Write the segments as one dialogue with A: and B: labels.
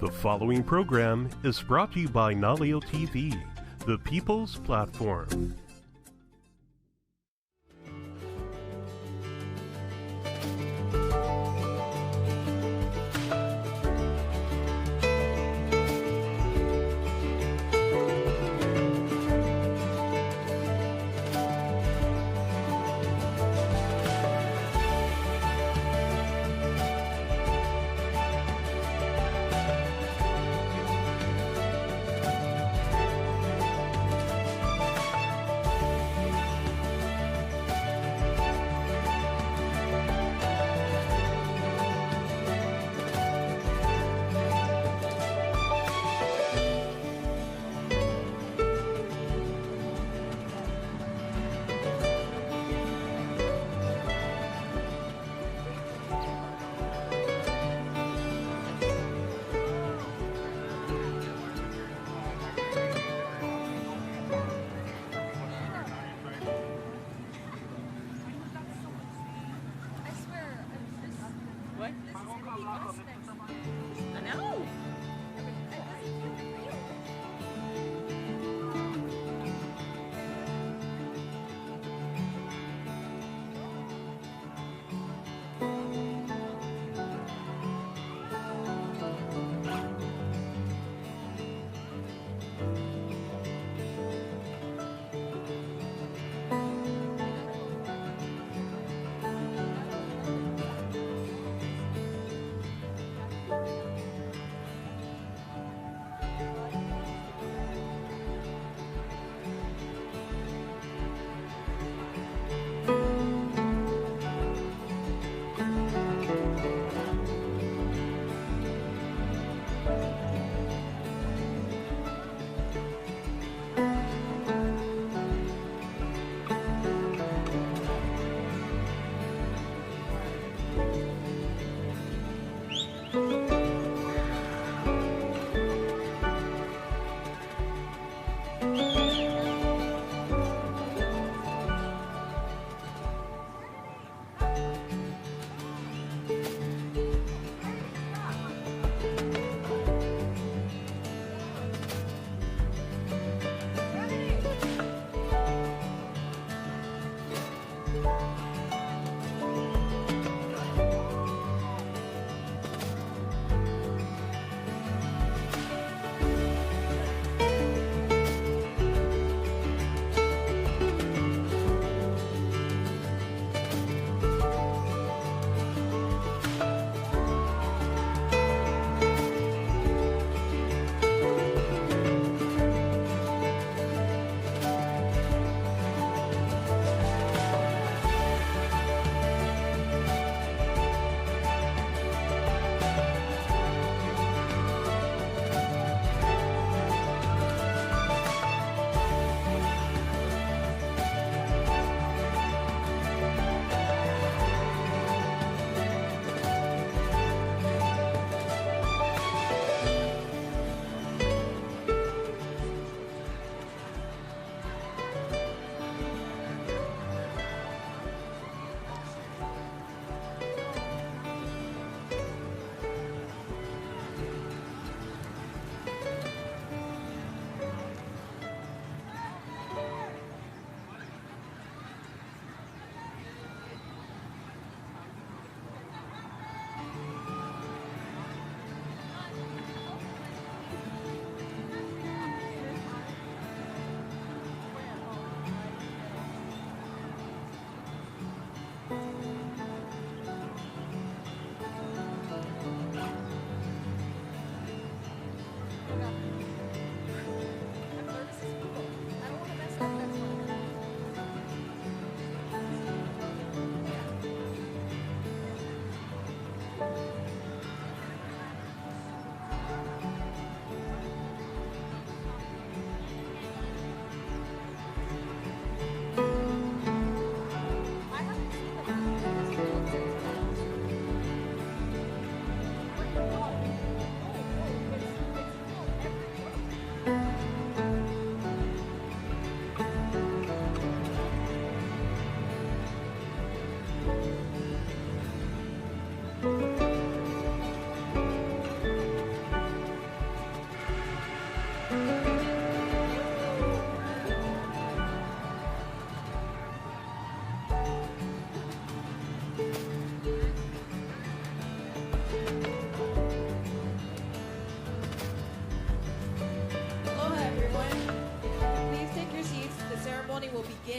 A: The following program is brought to you by Naleo TV, the People's Platform.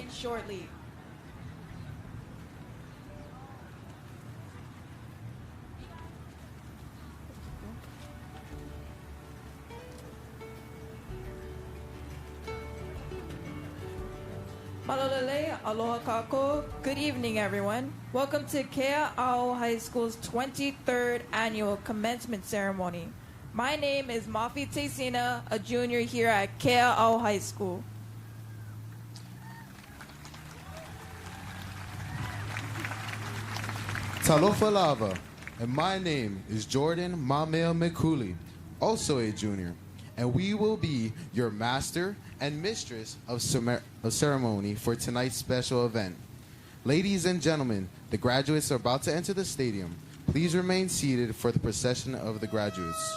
B: begin shortly. Malolele, aloha kako. Good evening, everyone. Welcome to Kea'au High School's 23rd annual commencement ceremony. My name is Mafi Tesina, a junior here at Kea'au High School.
C: Talofa Lava, and my name is Jordan Mamea Mikuli, also a junior, and we will be your master and mistress of ceremony for tonight's special event. Ladies and gentlemen, the graduates are about to enter the stadium. Please remain seated for the procession of the graduates.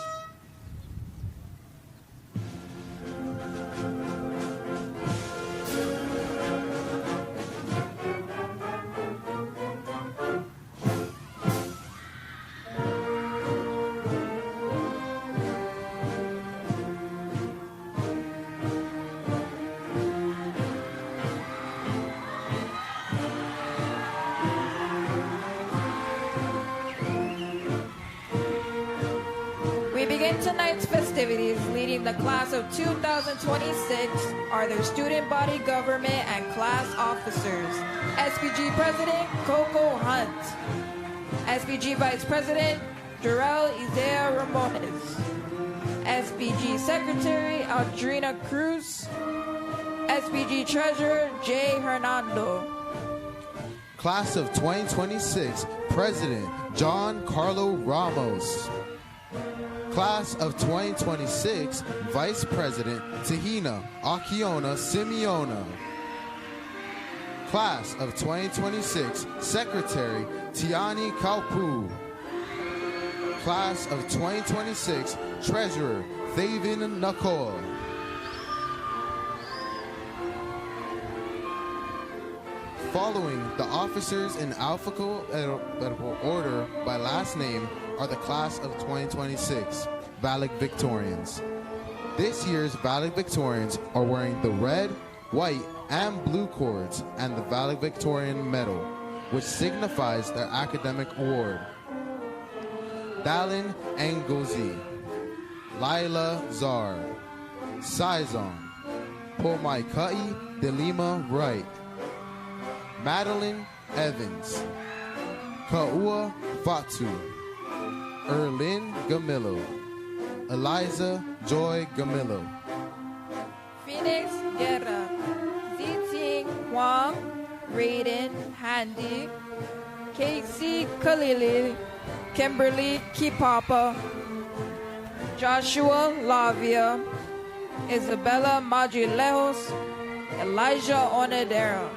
B: We begin tonight's festivities. Leading the class of 2026 are their student body government and class officers. SBG President, Coco Hunt. SBG Vice President, Jarrell Isaiah Ramones. SBG Secretary, Aldrina Cruz. SBG Treasurer, Jay Hernando.
C: Class of 2026, President John Carlo Ramos. Class of 2026, Vice President Tahina Akiona Simeona. Class of 2026, Secretary Tiani Kaupu. Class of 2026, Treasurer Thaven Nakoa. Following the officers in alphabetical order by last name are the class of 2026 Valedictorians. This year's Valedictorians are wearing the red, white, and blue cords and the Valedictorian medal, which signifies their academic award. Dallin Ngozi, Laila Zar, Saizon, Pomaikai de Lima Wright, Madeline Evans, Kaua Fatu, Erlyn Gamillo, Eliza Joy Gamillo,
B: Phoenix Guerra, Ziting Huang, Raiden Handy, Casey Kalili, Kimberly Kipapa, Joshua Lavia, Isabella Magilejos, Elijah Onedera.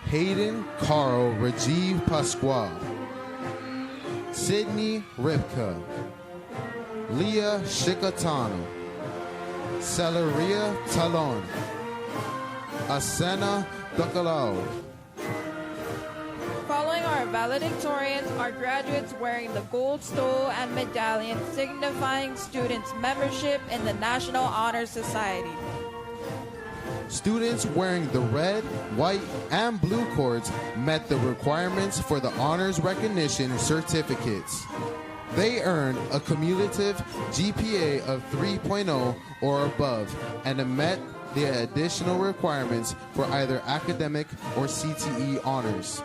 C: Hayden Carl Rajiv Pasquale, Sydney Ripka, Leah Shikatano, Celeria Talon, Asena Dukalao.
B: Following our valedictorians are graduates wearing the gold stole and medallion signifying students' membership in the National Honor Society.
C: Students wearing the red, white, and blue cords met the requirements for the honors recognition certificates. They earned a cumulative GPA of 3.0 or above and met the additional requirements for either academic or CTE honors.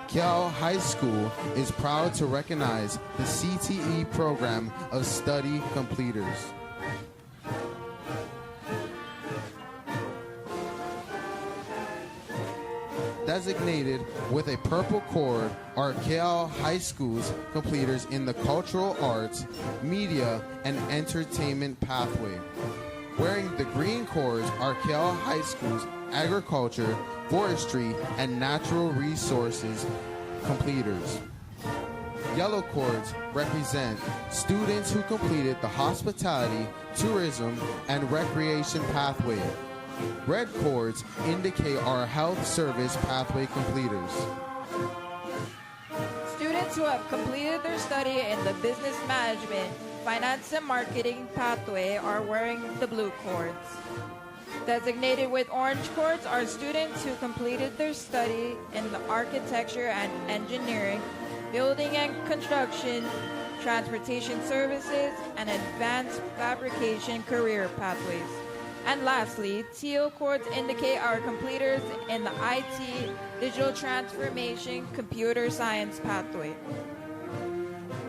C: Kea'au High School is proud to recognize the CTE program of study completers. Designated with a purple cord are Kea'au High School's completers in the cultural arts, media, and entertainment pathway. Wearing the green cords are Kea'au High School's agriculture, forestry, and natural resources completers. Yellow cords represent students who completed the hospitality, tourism, and recreation pathway. Red cords indicate our health service pathway completers.
B: Students who have completed their study in the business management, finance, and marketing pathway are wearing the blue cords. Designated with orange cords are students who completed their study in the architecture and engineering, building and construction, transportation services, and advanced fabrication career pathways. And lastly, teal cords indicate our completers in the IT, digital transformation, computer science pathway.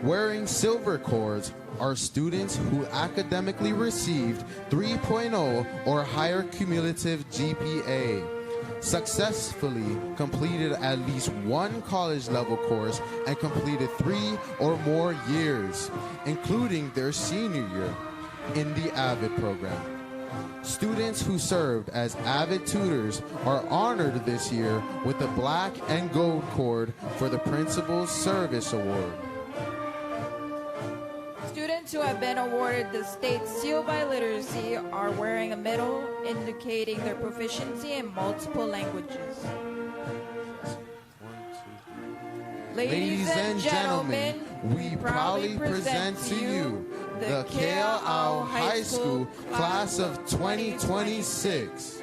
C: Wearing silver cords are students who academically received 3.0 or higher cumulative GPA, successfully completed at least one college level course, and completed 3 or more years, including their senior year, in the AVID program. Students who served as AVID tutors are honored this year with the Black and Gold Cord for the Principal's Service Award.
B: Students who have been awarded the state seal by literacy are wearing a medal indicating their proficiency in multiple languages.
C: Ladies and gentlemen, we proudly present to you the KLO High School Class of 2026.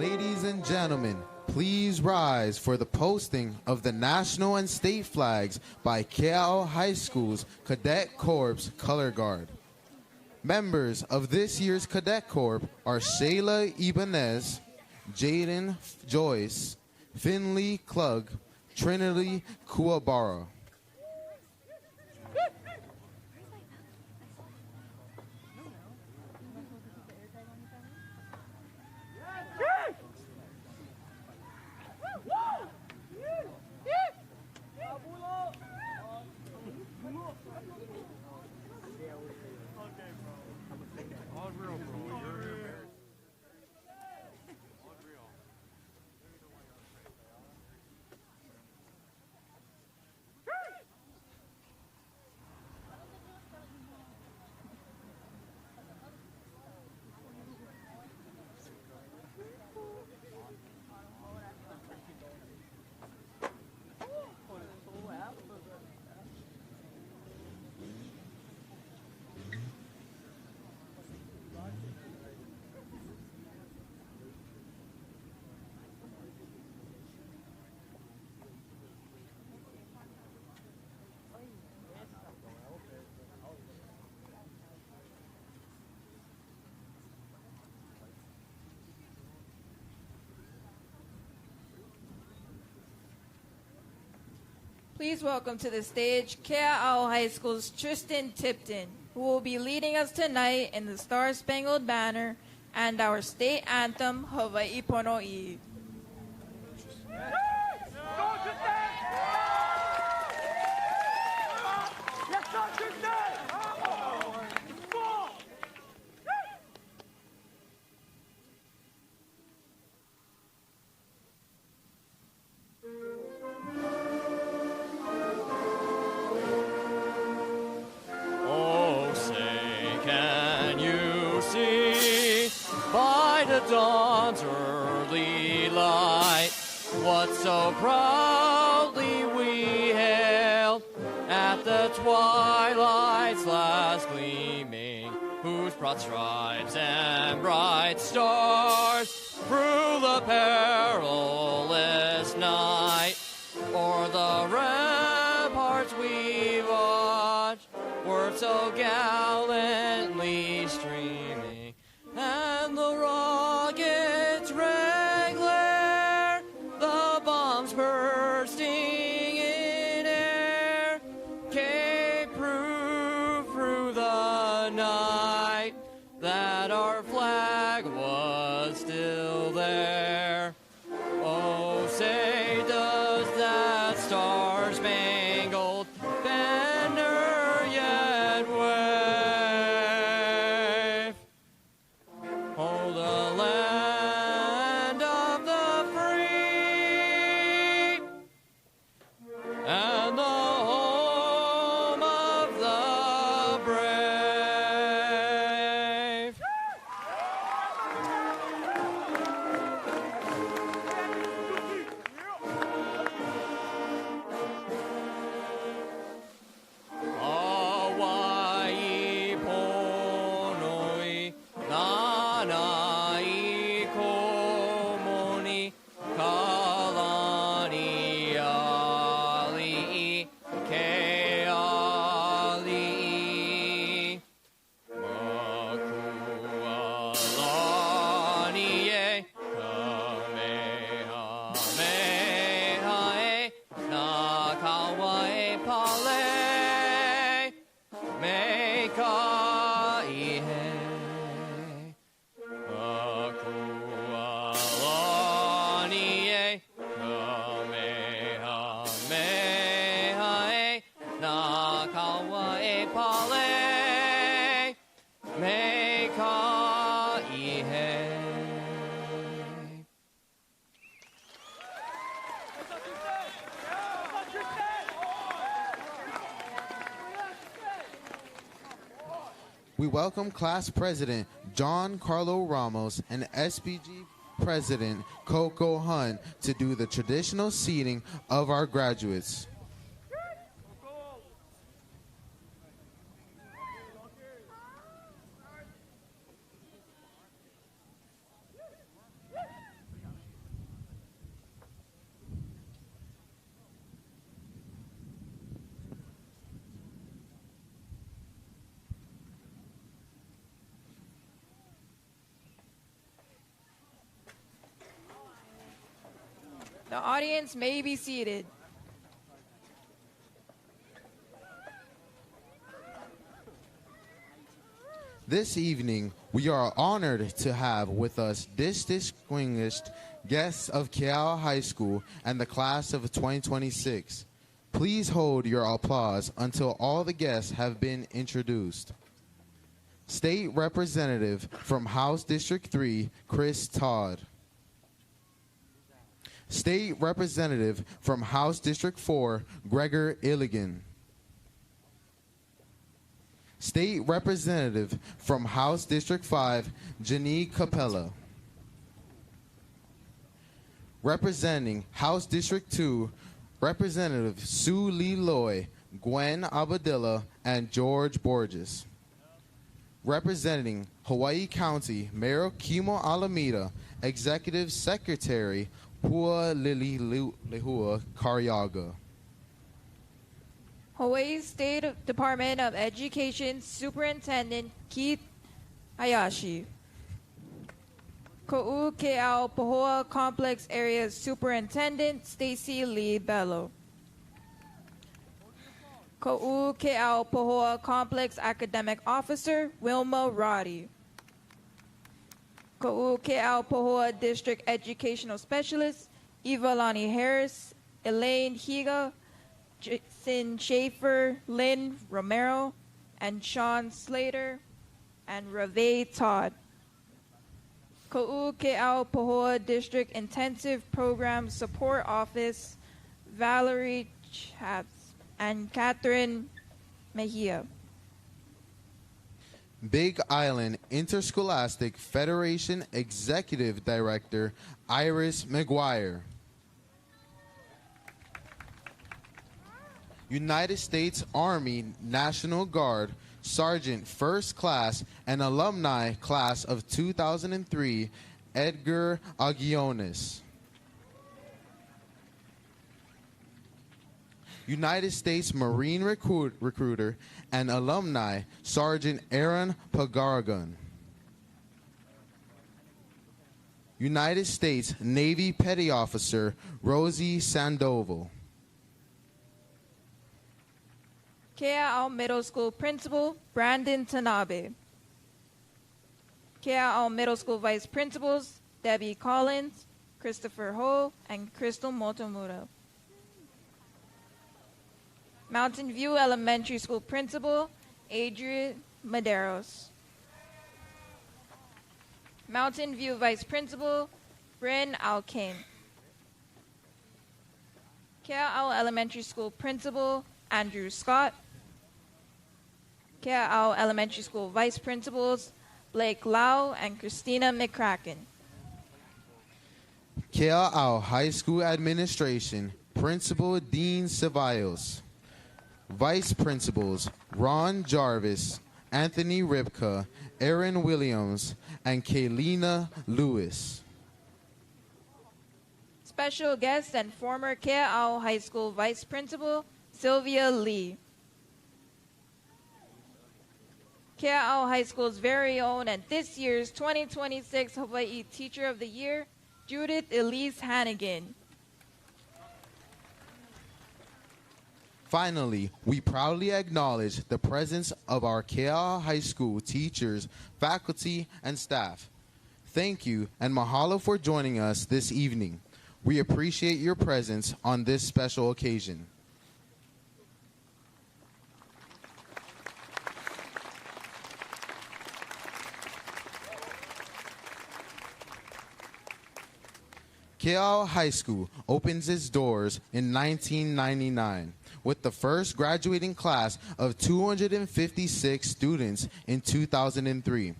C: Ladies and gentlemen, please rise for the posting of the national and state flags by Kea'au High School's Cadet Corps Color Guard. Members of this year's Cadet Corps are Shayla Ibanez, Jaden Joyce, Finley Klug, Trinity Kuwabara.
B: Please welcome to the stage Kea'au High School's Tristan Tipton, who will be leading us tonight in the Star-Spangled Banner and our state anthem, Hawaii Pono'i.
D: Dawn's early light, what so proudly we hailed at the twilight's last gleaming, whose broad stripes and bright stars through the perilous night o'er the ramparts we watched were so gallantly streaming, and the rockets' red glare, the bombs bursting in air, gave proof through the night that our flag was still there. Oh, say does that star-spangled banner yet wave? Oh, the land of the free and the home of the brave. Hawaii Pono'i, Nanai Komoni, Kalani Ali'i, Keali'i, Makualani, Kamehameha, Nakawae Pale, Mekaihe. Akualani, Kamehameha, Nakawae Pale, Mekaihe.
C: We welcome Class President John Carlo Ramos and SPG President Coco Hunt to do the traditional seating of our graduates.
B: The audience may be seated.
C: This evening, we are honored to have with us this distinguished guests of Keao High School and the class of 2026. Please hold your applause until all the guests have been introduced. State Representative from House District 3, Chris Todd. State Representative from House District 4, Gregor Illigan. State Representative from House District 5, Janine Capella. Representing House District 2, Representative Sue Lee Loy, Gwen Abadilla, and George Borges. Representing Hawaii County, Mayor Kimo Alameda, Executive Secretary Pua Lili Lehua Karyaga.
B: Hawaii State Department of Education Superintendent Keith Hayashi. Ko'u Ke'au Pahoa Complex Area Superintendent Stacy Lee Bello. Ko'u Ke'au Pahoa Complex Academic Officer Wilma Roddy. Ko'u Ke'au Pahoa District Educational Specialist Evalani Harris, Elaine Higa, Jason Schaefer, Lynn Romero, and Sean Slater, and Rave Todd. Ko'u Ke'au Pahoa District Intensive Program Support Office Valerie Chaps and Catherine Mejia.
C: Big Island Interscholastic Federation Executive Director Iris McGuire. United States Army National Guard Sergeant First Class and Alumni Class of 2003, Edgar Agiones. United States Marine Recruiter and Alumni Sergeant Aaron Pagaragan. United States Navy Petty Officer Rosie Sandoval.
B: Kea'au Middle School Principal Brandon Tanabe. Kea'au Middle School Vice Principals Debbie Collins, Christopher Ho, and Crystal Motomura. Mountain View Elementary School Principal Adrian Maderos. Mountain View Vice Principal Bryn Alkane. Kea'au Elementary School Principal Andrew Scott. Kea'au Elementary School Vice Principals Blake Lau and Christina McCracken.
C: Kea'au High School Administration Principal Dean Ceballos. Vice Principals Ron Jarvis, Anthony Ripka, Aaron Williams, and Kaylina Lewis.
B: Special guest and former Kea'au High School Vice Principal Sylvia Lee. Kea'au High School's very own and this year's 2026 Hawaii Teacher of the Year, Judith Elise Hannigan.
C: Finally, we proudly acknowledge the presence of our Kea'au High School teachers, faculty, and staff. Thank you and mahalo for joining us this evening. We appreciate your presence on this special occasion. Kea'au High School opens its doors in 1999 with the first graduating class of 256 students in 2003.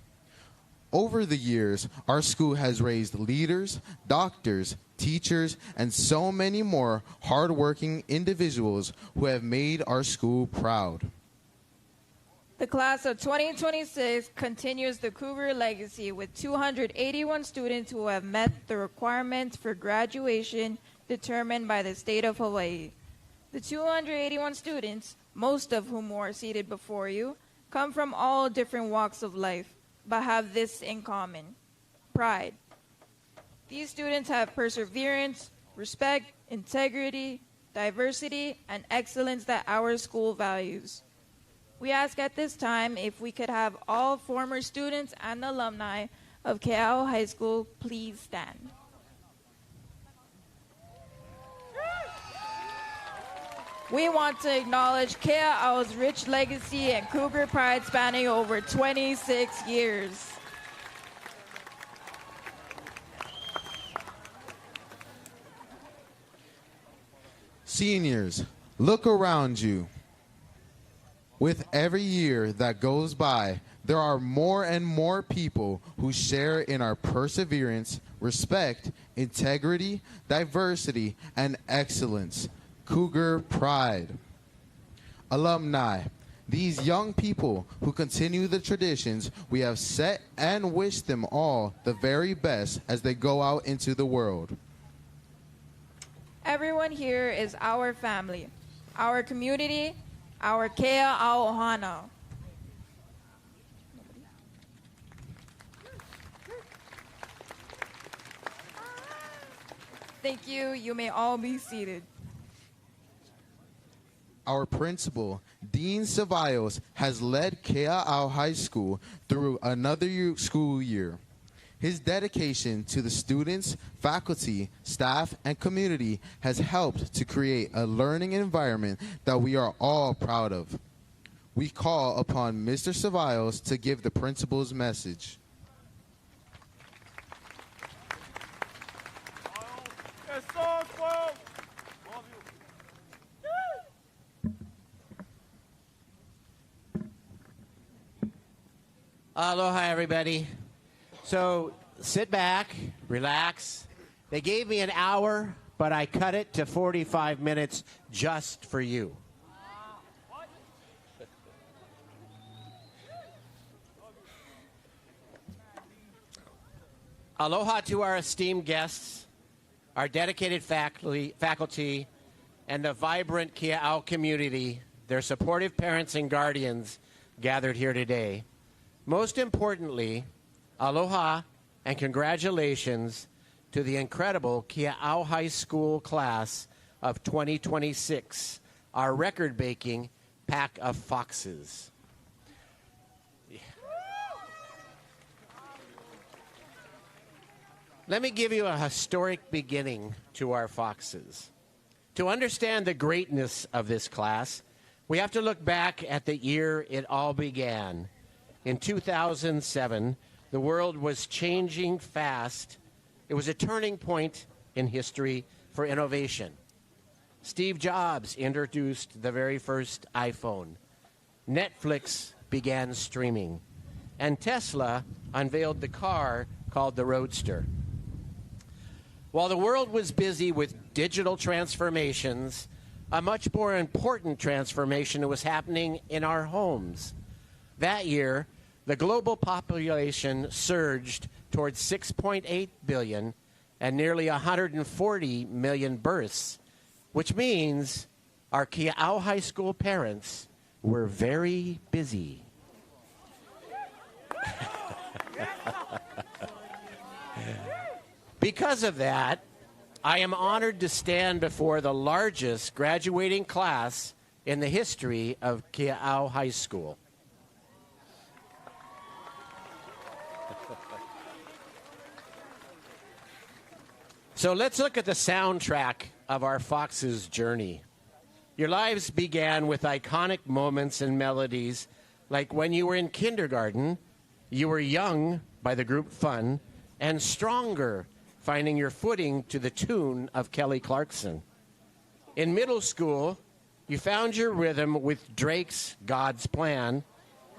C: Over the years, our school has raised leaders, doctors, teachers, and so many more hardworking individuals who have made our school proud.
B: The class of 2026 continues the Cougar legacy with 281 students who have met the requirements for graduation determined by the state of Hawaii. The 281 students, most of whom are seated before you, come from all different walks of life, but have this in common: pride. These students have perseverance, respect, integrity, diversity, and excellence that our school values. We ask at this time if we could have all former students and alumni of Kea'au High School please stand. We want to acknowledge Kea'au's rich legacy and Cougar pride spanning over 26 years.
C: Seniors, look around you. With every year that goes by, there are more and more people who share in our perseverance, respect, integrity, diversity, and excellence. Cougar pride. Alumni, these young people who continue the traditions we have set, and wish them all the very best as they go out into the world.
B: Everyone here is our family, our community, our Kea'au Ohana. Thank you. You may all be seated.
C: Our principal, Dean Ceballos, has led Kea'au High School through another school year. His dedication to the students, faculty, staff, and community has helped to create a learning environment that we are all proud of. We call upon Mr. Ceballos to give the principal's message.
E: Aloha, everybody. So sit back, relax. They gave me an hour, but I cut it to 45 minutes just for you. Aloha to our esteemed guests, our dedicated faculty, and the vibrant Kea'au community, their supportive parents and guardians gathered here today. Most importantly, aloha and congratulations to the incredible Kea'au High School class of 2026, our record-breaking pack of foxes. Let me give you a historic beginning to our foxes. To understand the greatness of this class, we have to look back at the year it all began. In 2007, the world was changing fast. It was a turning point in history for innovation. Steve Jobs introduced the very first iPhone. Netflix began streaming. And Tesla unveiled the car called the Roadster. While the world was busy with digital transformations, a much more important transformation was happening in our homes. That year, the global population surged towards 6.8 billion and nearly 140 million births, which means our Kea'au High School parents were very busy. Because of that, I am honored to stand before the largest graduating class in the history of Kea'au High School. So let's look at the soundtrack of our Fox's journey. Your lives began with iconic moments and melodies, like when you were in kindergarten, you were young by the group Fun, and stronger, finding your footing to the tune of Kelly Clarkson. In middle school, you found your rhythm with Drake's God's Plan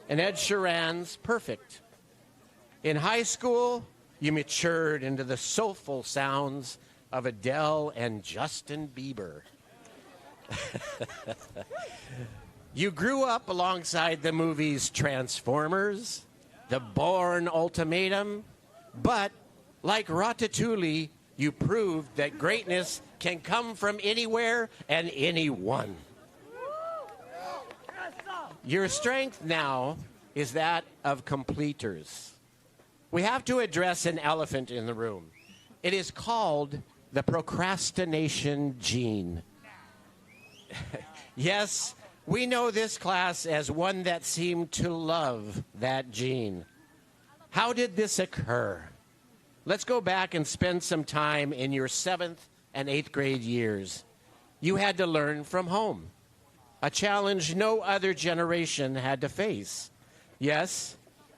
E: and Ed Sheeran's Perfect. In high school, you matured into the soulful sounds of Adele and Justin Bieber. You grew up alongside the movies Transformers, The Bourne Ultimatum, but like Ratatouille, you proved that greatness can come from anywhere and anyone. Your strength now is that of completers. We have to address an elephant in the room. It is called the procrastination gene. Yes, we know this class as one that seemed to love that gene. How did this occur? Let's go back and spend some time in your 7th and 8th grade years. You had to learn from home, a challenge no other generation had to face. Yes,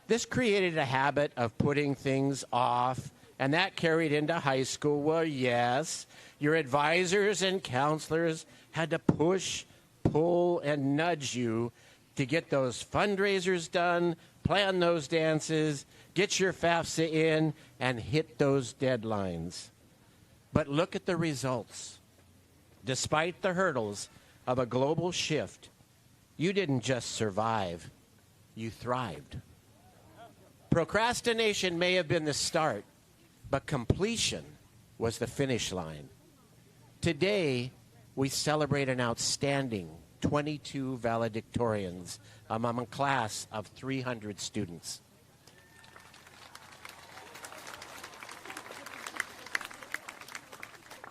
E: this created a habit of putting things off, and that carried into high school. Well, yes, your advisors and counselors had to push, pull, and nudge you to get those fundraisers done, plan those dances, get your FAFSA in, and hit those deadlines. But look at the results. Despite the hurdles of a global shift, you didn't just survive, you thrived. Procrastination may have been the start, but completion was the finish line. Today, we celebrate an outstanding 22 valedictorians among a class of 300 students.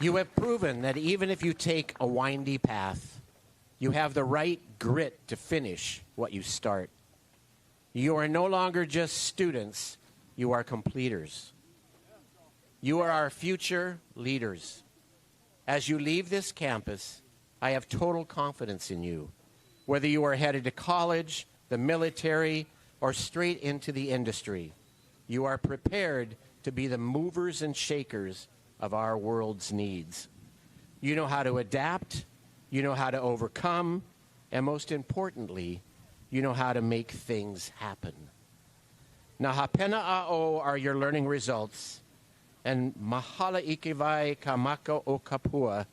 E: You have proven that even if you take a windy path, you have the right grit to finish what you start. You are no longer just students, you are completers. You are our future leaders. As you leave this campus, I have total confidence in you. Whether you are headed to college, the military, or straight into the industry, you are prepared to be the movers and shakers of our world's needs. You know how to adapt, you know how to overcome, and most importantly, you know how to make things happen. Now, hapena a'o are your learning results, and mahala ikivai kamaka o kapua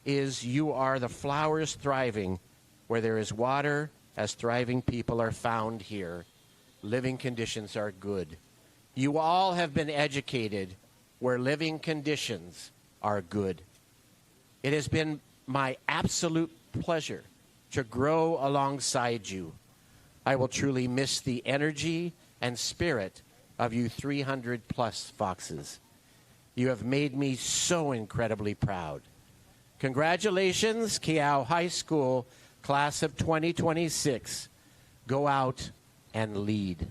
E: is you are the flowers thriving where there is water, as thriving people are found here. Living conditions are good. You all have been educated where living conditions are good. It has been my absolute pleasure to grow alongside you. I will truly miss the energy and spirit of you 300-plus foxes. You have made me so incredibly proud. Congratulations, Keao High School, class of 2026. Go out and lead.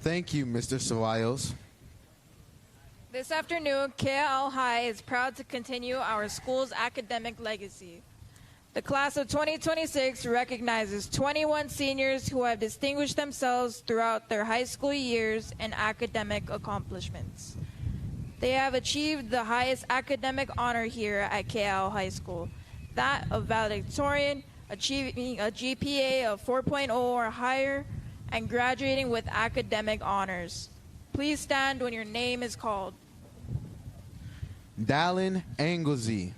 C: Thank you, Mr. Ceballos.
B: This afternoon, KL High is proud to continue our school's academic legacy. The class of 2026 recognizes 21 seniors who have distinguished themselves throughout their high school years and academic accomplishments. They have achieved the highest academic honor here at KL High School, that of valedictorian, achieving a GPA of 4.0 or higher, and graduating with academic honors. Please stand when your name is called.
C: Dallin Anglesey.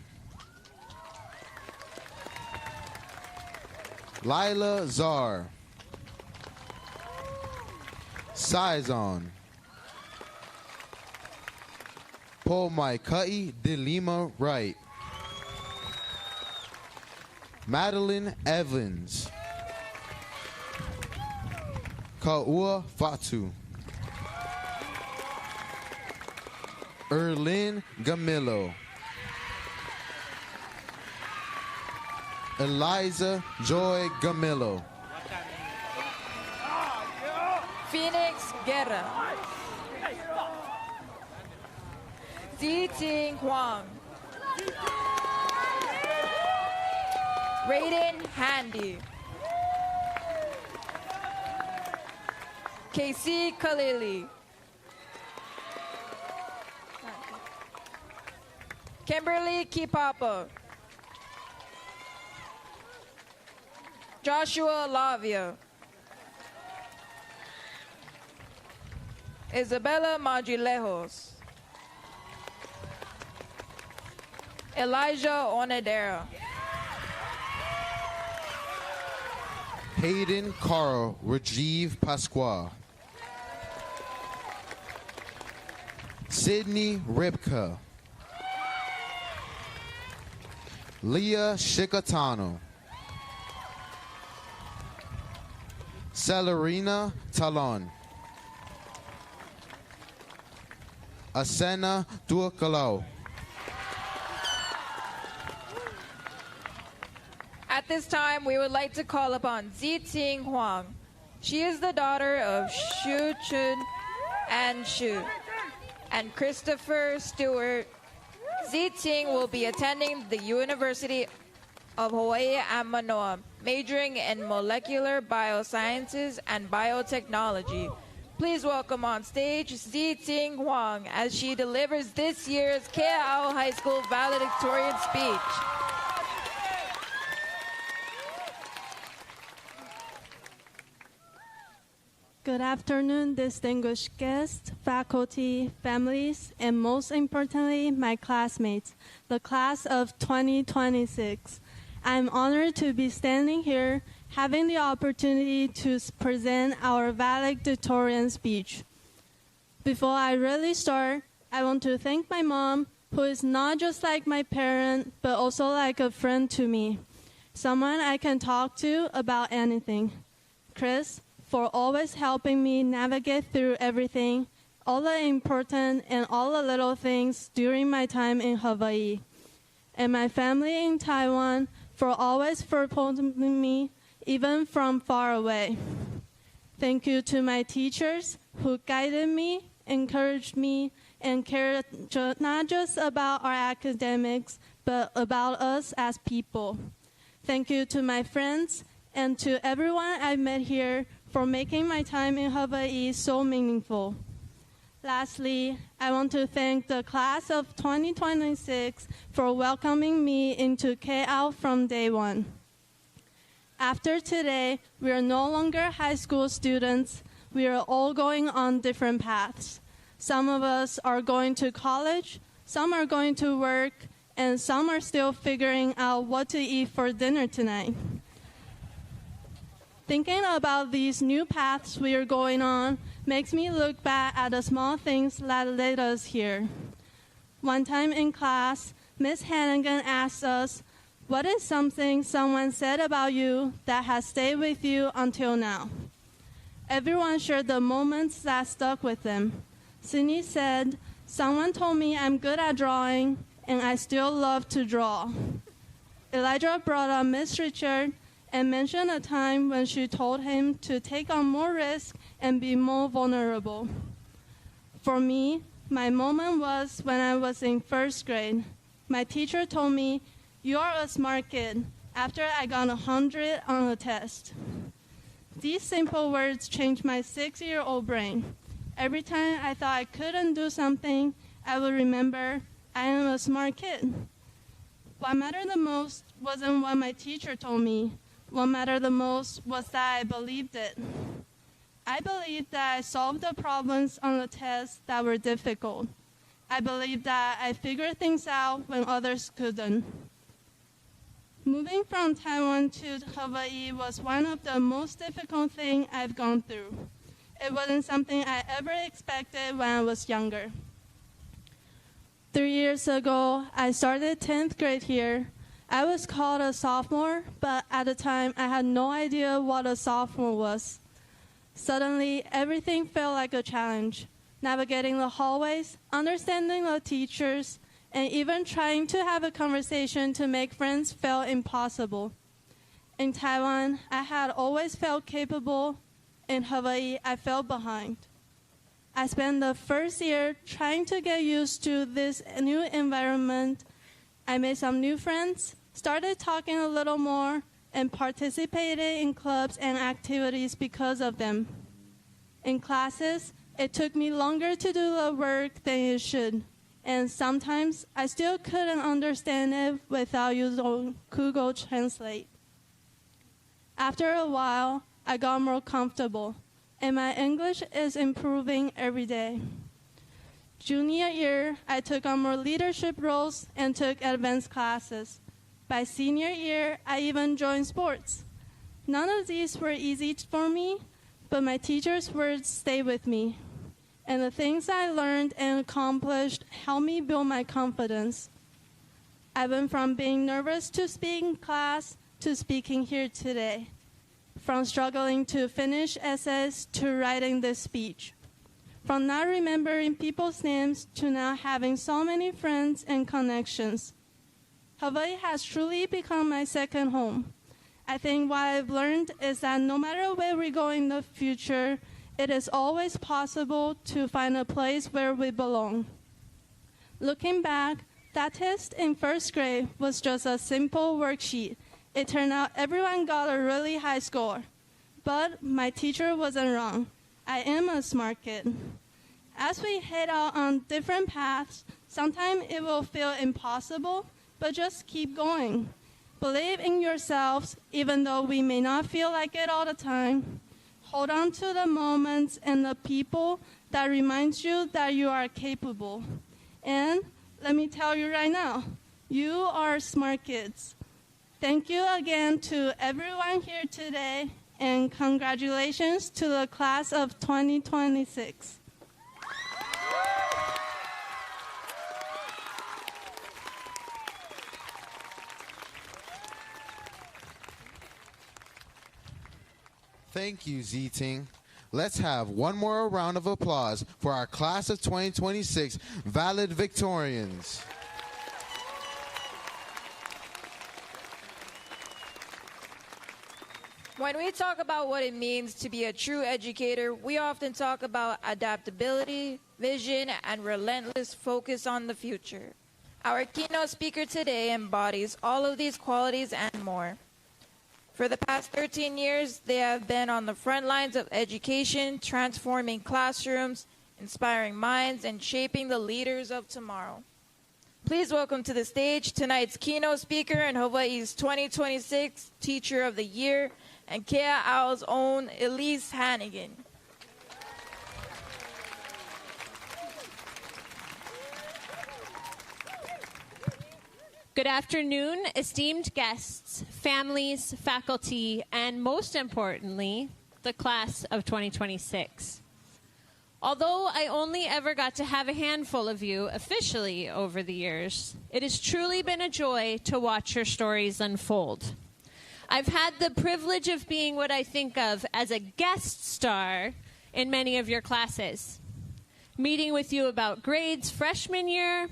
C: Lila Czar. Saison. Pomaikai de Lima Wright. Madeline Evans. Kaua Fatu. Erlyn Gamillo. Eliza Joy Gamillo.
B: Phoenix Guerra. Ziting Huang. Raiden Handy. Casey Khalili. Kimberly Kipapa. Joshua Lavia. Isabella Magilejos. Elijah Onedera.
C: Hayden Carl Rajiv Pasqua. Sydney Ripka. Leah Shikatano. Celerina Talon. Asena Duakalo.
B: At this time, we would like to call upon Ziting Huang. She is the daughter of Shu Chun and Shu and Christopher Stewart. Ziting will be attending the University of Hawaii at Manoa, majoring in molecular biosciences and biotechnology. Please welcome on stage Ziting Huang as she delivers this year's Kea'au High School valedictorian speech.
F: Good afternoon, distinguished guests, faculty, families, and most importantly, my classmates, the class of 2026. I'm honored to be standing here, having the opportunity to present our valedictorian speech. Before I really start, I want to thank my mom, who is not just like my parent, but also like a friend to me, someone I can talk to about anything. Chris, for always helping me navigate through everything, all the important and all the little things during my time in Hawaii. And my family in Taiwan for always supporting me, even from far away. Thank you to my teachers who guided me, encouraged me, and cared not just about our academics, but about us as people. Thank you to my friends and to everyone I met here for making my time in Hawaii so meaningful. Lastly, I want to thank the class of 2026 for welcoming me into Kea'au from day one. After today, we are no longer high school students. We are all going on different paths. Some of us are going to college, some are going to work, and some are still figuring out what to eat for dinner tonight. Thinking about these new paths we are going on makes me look back at the small things that led us here. One time in class, Miss Hannigan asked us, "What is something someone said about you that has stayed with you until now?" Everyone shared the moments that stuck with them. Sydney said, "Someone told me I'm good at drawing, and I still love to draw." Elijah brought up Miss Richard and mentioned a time when she told him to take on more risk and be more vulnerable. For me, my moment was when I was in first grade. My teacher told me, "You're a smart kid," after I got 100 on a test. These simple words changed my 6-year-old brain. Every time I thought I couldn't do something, I would remember I am a smart kid. What mattered the most wasn't what my teacher told me. What mattered the most was that I believed it. I believed that I solved the problems on the tests that were difficult. I believed that I figured things out when others couldn't. Moving from Taiwan to Hawaii was one of the most difficult things I've gone through. It wasn't something I ever expected when I was younger. 3 years ago, I started 10th grade here. I was called a sophomore, but at the time, I had no idea what a sophomore was. Suddenly, everything felt like a challenge. Navigating the hallways, understanding the teachers, and even trying to have a conversation to make friends felt impossible. In Taiwan, I had always felt capable. In Hawaii, I felt behind. I spent the first year trying to get used to this new environment. I made some new friends, started talking a little more, and participated in clubs and activities because of them. In classes, it took me longer to do the work than it should, and sometimes I still couldn't understand it without using Google Translate. After a while, I got more comfortable, and my English is improving every day. Junior year, I took on more leadership roles and took advanced classes. By senior year, I even joined sports. None of these were easy for me, but my teachers' words stayed with me. And the things I learned and accomplished helped me build my confidence. I went from being nervous to speak in class to speaking here today, from struggling to finish essays to writing this speech, from not remembering people's names to now having so many friends and connections. Hawaii has truly become my second home. I think what I've learned is that no matter where we go in the future, it is always possible to find a place where we belong. Looking back, that test in first grade was just a simple worksheet. It turned out everyone got a really high score. But my teacher wasn't wrong. I am a smart kid. As we head out on different paths, sometimes it will feel impossible, but just keep going. Believe in yourselves, even though we may not feel like it all the time. Hold on to the moments and the people that reminds you that you are capable. And let me tell you right now, you are smart kids. Thank you again to everyone here today, and congratulations to the class of 2026.
C: Thank you, Z-Ting. Let's have one more round of applause for our class of 2026 valedictorians.
B: When we talk about what it means to be a true educator, we often talk about adaptability, vision, and relentless focus on the future. Our keynote speaker today embodies all of these qualities and more. For the past 13 years, they have been on the front lines of education, transforming classrooms, inspiring minds, and shaping the leaders of tomorrow. Please welcome to the stage tonight's keynote speaker and Hawaii's 2026 Teacher of the Year, and Kea'au's own Elise Hannigan.
G: Good afternoon, esteemed guests, families, faculty, and most importantly, the class of 2026. Although I only ever got to have a handful of you officially over the years, it has truly been a joy to watch your stories unfold. I've had the privilege of being what I think of as a guest star in many of your classes, meeting with you about grades freshman year,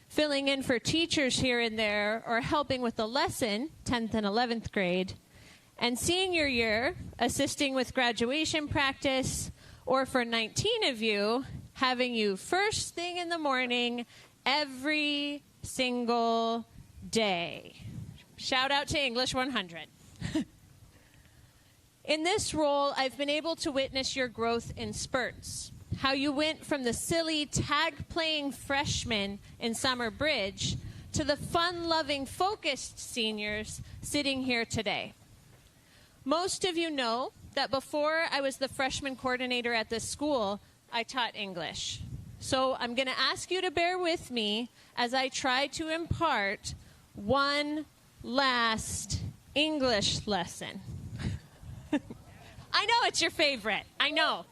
G: filling in for teachers here and there, or helping with a lesson, 10th and 11th grade, and senior year, assisting with graduation practice, or for 19 of you, having you first thing in the morning every single day. Shout out to English 100. In this role, I've been able to witness your growth in spurts. How you went from the silly tag-playing freshman in Summer Bridge to the fun-loving, focused seniors sitting here today. Most of you know that before I was the freshman coordinator at this school, I taught English. So I'm going to ask you to bear with me as I try to impart one last English lesson. I know it's your favorite. I know.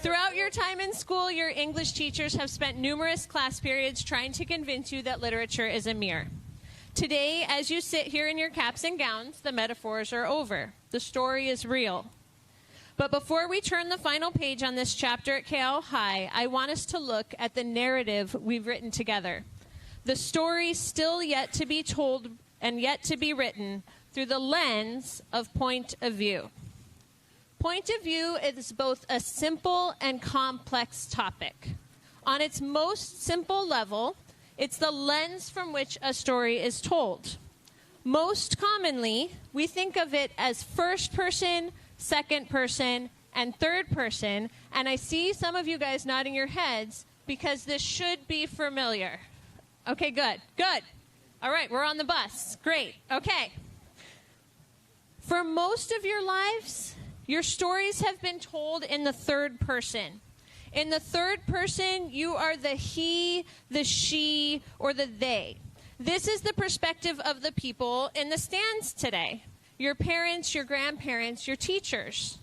G: Throughout your time in school, your English teachers have spent numerous class periods trying to convince you that literature is a mirror. Today, as you sit here in your caps and gowns, the metaphors are over. The story is real. But before we turn the final page on this chapter at Kea'au High, I want us to look at the narrative we've written together. The story still yet to be told and yet to be written through the lens of point of view. Point of view is both a simple and complex topic. On its most simple level, it's the lens from which a story is told. Most commonly, we think of it as first person, second person, and third person, and I see some of you guys nodding your heads because this should be familiar. Okay, good. All right, we're on the bus. Great. Okay. For most of your lives, your stories have been told in the third person. In the third person, you are the he, the she, or the they. This is the perspective of the people in the stands today. Your parents, your grandparents, your teachers.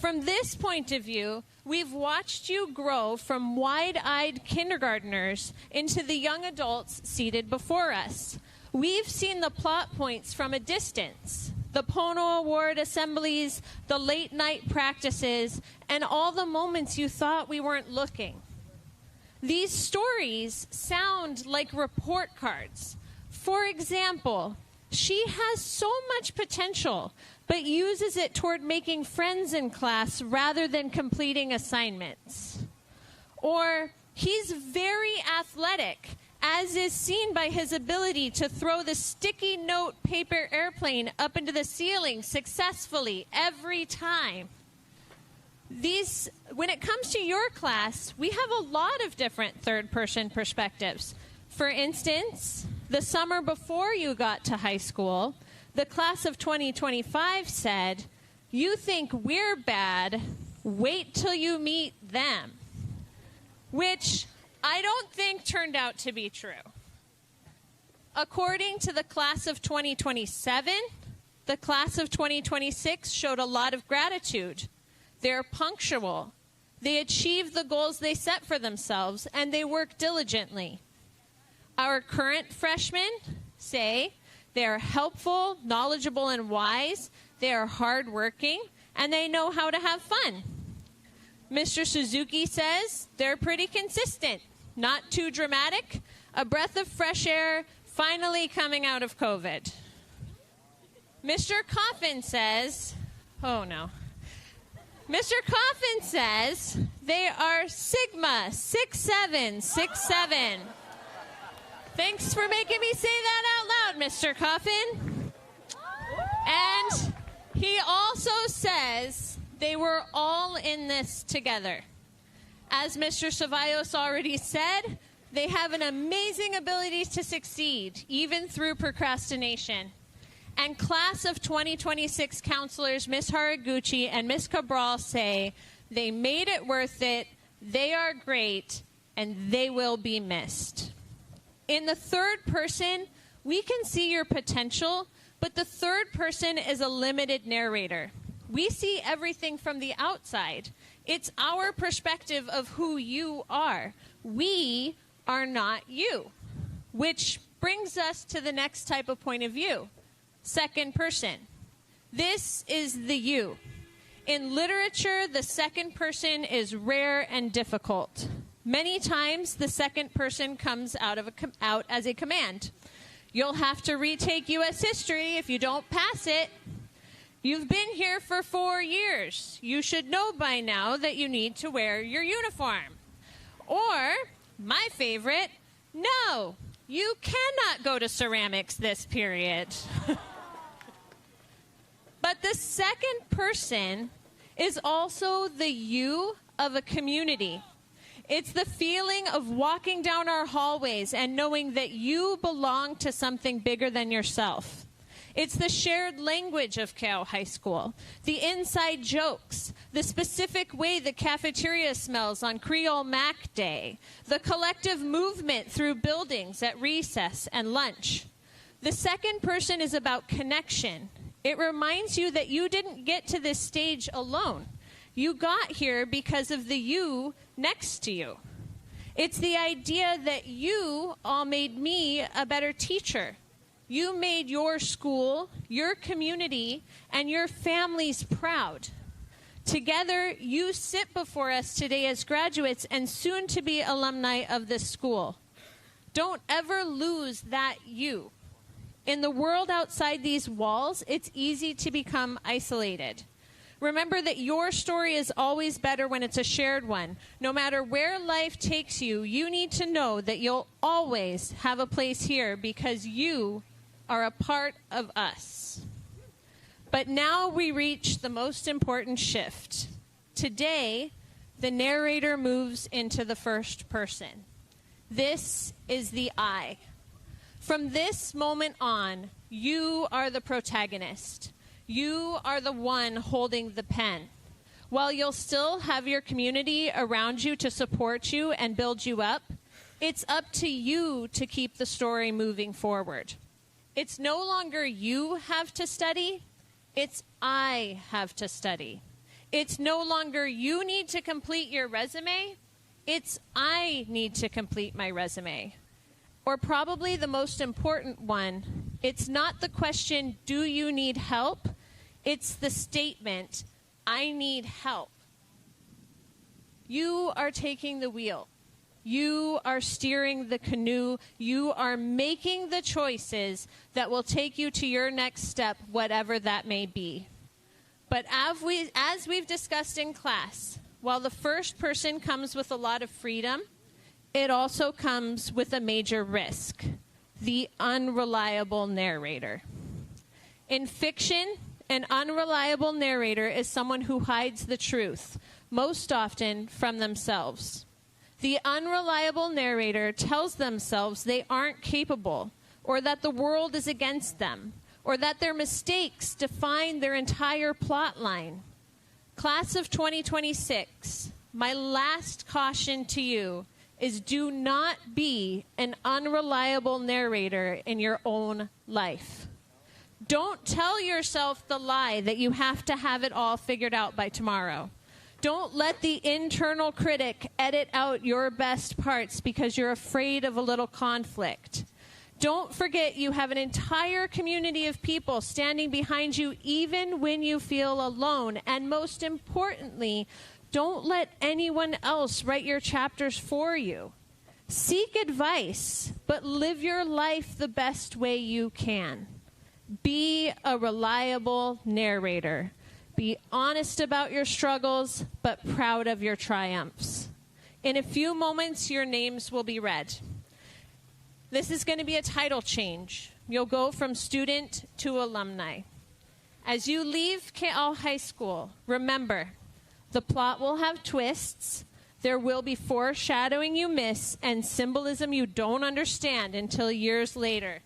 G: From this point of view, we've watched you grow from wide-eyed kindergartners into the young adults seated before us. We've seen the plot points from a distance, the Pono Award assemblies, the late-night practices, and all the moments you thought we weren't looking. These stories sound like report cards. For example, she has so much potential, but uses it toward making friends in class rather than completing assignments. Or, he's very athletic, as is seen by his ability to throw the sticky note paper airplane up into the ceiling successfully every time. When it comes to your class, we have a lot of different third-person perspectives. For instance, the summer before you got to high school, the class of 2025 said, "You think we're bad, wait till you meet them," which I don't think turned out to be true. According to the class of 2027, the class of 2026 showed a lot of gratitude. They're punctual. They achieve the goals they set for themselves, and they work diligently. Our current freshmen say they are helpful, knowledgeable, and wise. They are hardworking, and they know how to have fun. Mr. Suzuki says they're pretty consistent, not too dramatic, a breath of fresh air, finally coming out of COVID. Mr. Coffin says, oh no. Mr. Coffin says they are Sigma 6767. Thanks for making me say that out loud, Mr. Coffin. And he also says they were all in this together. As Mr. Ceballos already said, they have an amazing ability to succeed, even through procrastination. And class of 2026 counselors, Ms. Haraguchi and Ms. Cabral, say they made it worth it, they are great, and they will be missed. In the third person, we can see your potential, but the third person is a limited narrator. We see everything from the outside. It's our perspective of who you are. We are not you, which brings us to the next type of point of view. Second person. This is the you. In literature, the second person is rare and difficult. Many times, the second person comes out as a command. You'll have to retake U.S. history if you don't pass it. You've been here for 4 years. You should know by now that you need to wear your uniform. Or, my favorite, no, you cannot go to ceramics this period. But the second person is also the you of a community. It's the feeling of walking down our hallways and knowing that you belong to something bigger than yourself. It's the shared language of Keio High School, the inside jokes, the specific way the cafeteria smells on Creole Mac Day, the collective movement through buildings at recess and lunch. The second person is about connection. It reminds you that you didn't get to this stage alone. You got here because of the you next to you. It's the idea that you all made me a better teacher. You made your school, your community, and your families proud. Together, you sit before us today as graduates and soon to be alumni of this school. Don't ever lose that you. In the world outside these walls, it's easy to become isolated. Remember that your story is always better when it's a shared one. No matter where life takes you, you need to know that you'll always have a place here because you are a part of us. But now we reach the most important shift. Today, the narrator moves into the first person. This is the I. From this moment on, you are the protagonist. You are the one holding the pen. While you'll still have your community around you to support you and build you up, it's up to you to keep the story moving forward. It's no longer you have to study, it's I have to study. It's no longer you need to complete your resume. It's I need to complete my resume. Or probably the most important one, it's not the question, do you need help? It's the statement, I need help. You are taking the wheel. You are steering the canoe. You are making the choices that will take you to your next step, whatever that may be. But as we've discussed in class, while the first person comes with a lot of freedom, it also comes with a major risk, the unreliable narrator. In fiction, an unreliable narrator is someone who hides the truth, most often from themselves. The unreliable narrator tells themselves they aren't capable, or that the world is against them, or that their mistakes define their entire plot line. Class of 2026, my last caution to you is do not be an unreliable narrator in your own life. Don't tell yourself the lie that you have to have it all figured out by tomorrow. Don't let the internal critic edit out your best parts because you're afraid of a little conflict. Don't forget you have an entire community of people standing behind you even when you feel alone. And most importantly, don't let anyone else write your chapters for you. Seek advice, but live your life the best way you can. Be a reliable narrator. Be honest about your struggles, but proud of your triumphs. In a few moments, your names will be read. This is going to be a title change. You'll go from student to alumni. As you leave Ke'ao High School, remember, the plot will have twists. There will be foreshadowing you miss and symbolism you don't understand until years later.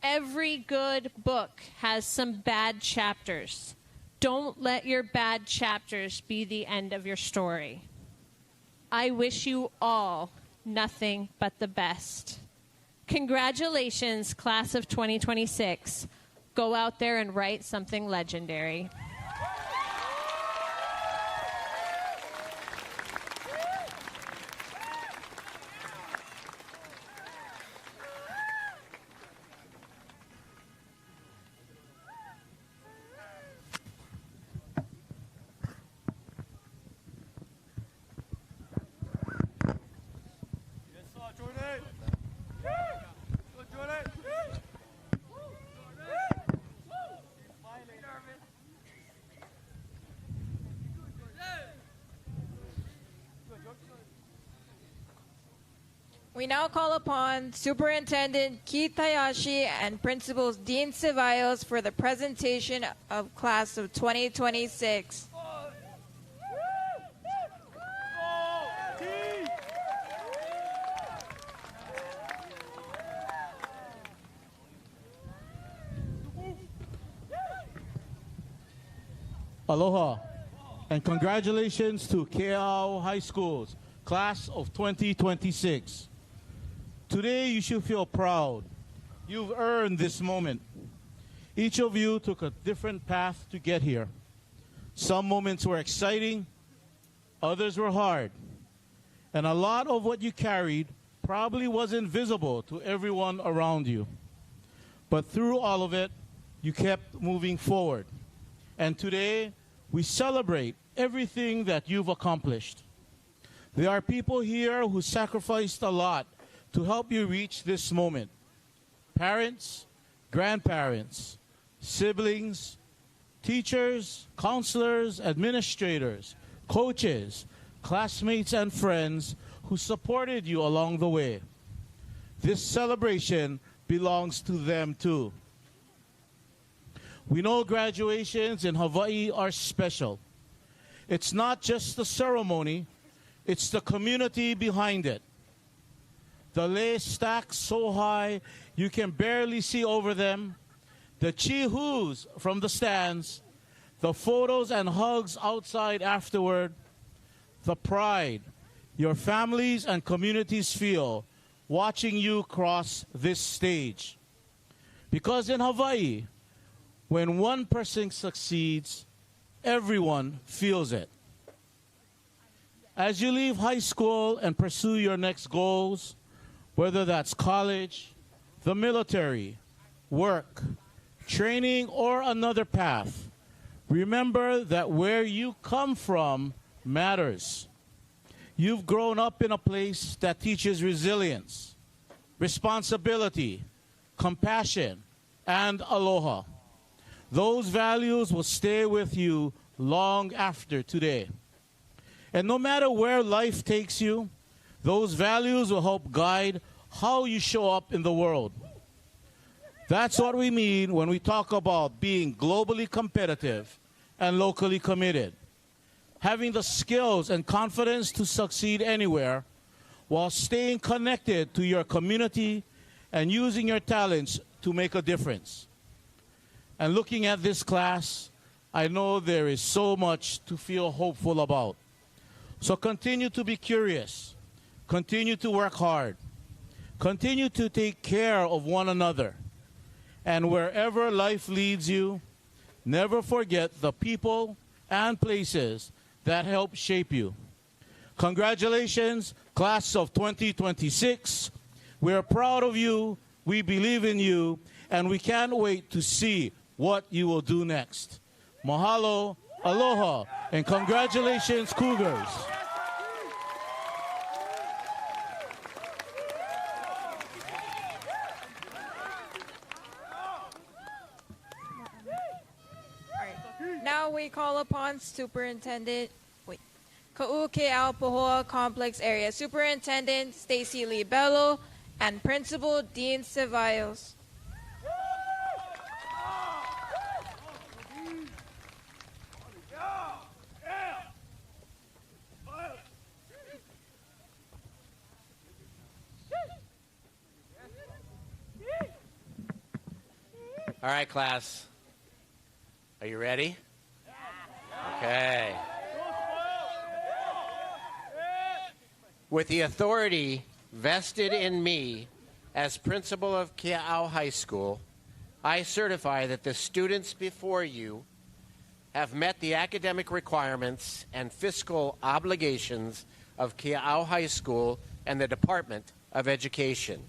G: Every good book has some bad chapters. Don't let your bad chapters be the end of your story. I wish you all nothing but the best. Congratulations, class of 2026. Go out there and write something legendary.
B: We now call upon Superintendent Keith Hayashi and Principals Dean Ceballos for the presentation of Class of 2026.
H: Aloha, and congratulations to Ke'ao High School's Class of 2026. Today you should feel proud. You've earned this moment. Each of you took a different path to get here. Some moments were exciting, others were hard. And a lot of what you carried probably wasn't visible to everyone around you. But through all of it, you kept moving forward. And today, we celebrate everything that you've accomplished. There are people here who sacrificed a lot to help you reach this moment. Parents, grandparents, siblings, teachers, counselors, administrators, coaches, classmates, and friends who supported you along the way. This celebration belongs to them too. We know graduations in Hawaii are special. It's not just the ceremony, it's the community behind it. The lei stacked so high you can barely see over them, the chi-hoos from the stands, the photos and hugs outside afterward, the pride your families and communities feel watching you cross this stage. Because in Hawaii, when one person succeeds, everyone feels it. As you leave high school and pursue your next goals, whether that's college, the military, work, training, or another path, remember that where you come from matters. You've grown up in a place that teaches resilience, responsibility, compassion, and aloha. Those values will stay with you long after today. And no matter where life takes you, those values will help guide how you show up in the world. That's what we mean when we talk about being globally competitive and locally committed. Having the skills and confidence to succeed anywhere while staying connected to your community and using your talents to make a difference. And looking at this class, I know there is so much to feel hopeful about. So continue to be curious. Continue to work hard. Continue to take care of one another. And wherever life leads you, never forget the people and places that help shape you. Congratulations, class of 2026. We're proud of you, we believe in you, and we can't wait to see what you will do next. Mahalo, aloha, and congratulations, Cougars.
B: Now we call upon Superintendent, Ka'uke'aupahoa Complex Area Superintendent Stacy Lee Bello and Principal Dean Ceballos.
E: All right, class. Are you ready? Okay. With the authority vested in me as principal of Kea'au High School, I certify that the students before you have met the academic requirements and fiscal obligations of Kea'au High School and the Department of Education.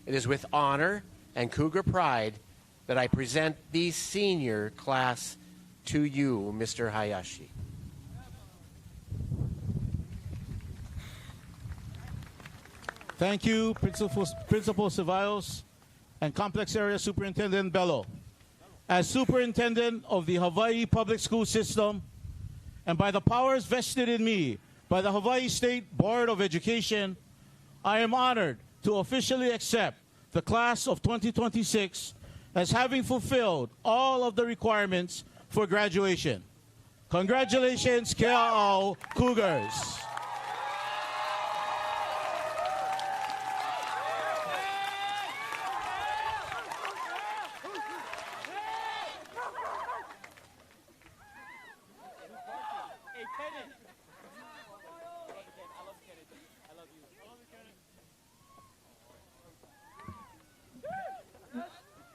E: It is with honor and Cougar pride that I present the senior class to you, Mr. Hayashi.
H: Thank you, Principal Ceballos and Complex Area Superintendent Bello. As Superintendent of the Hawaii Public School System, and by the powers vested in me by the Hawaii State Board of Education, I am honored to officially accept the class of 2026 as having fulfilled all of the requirements for graduation. Congratulations, Kea'au Cougars.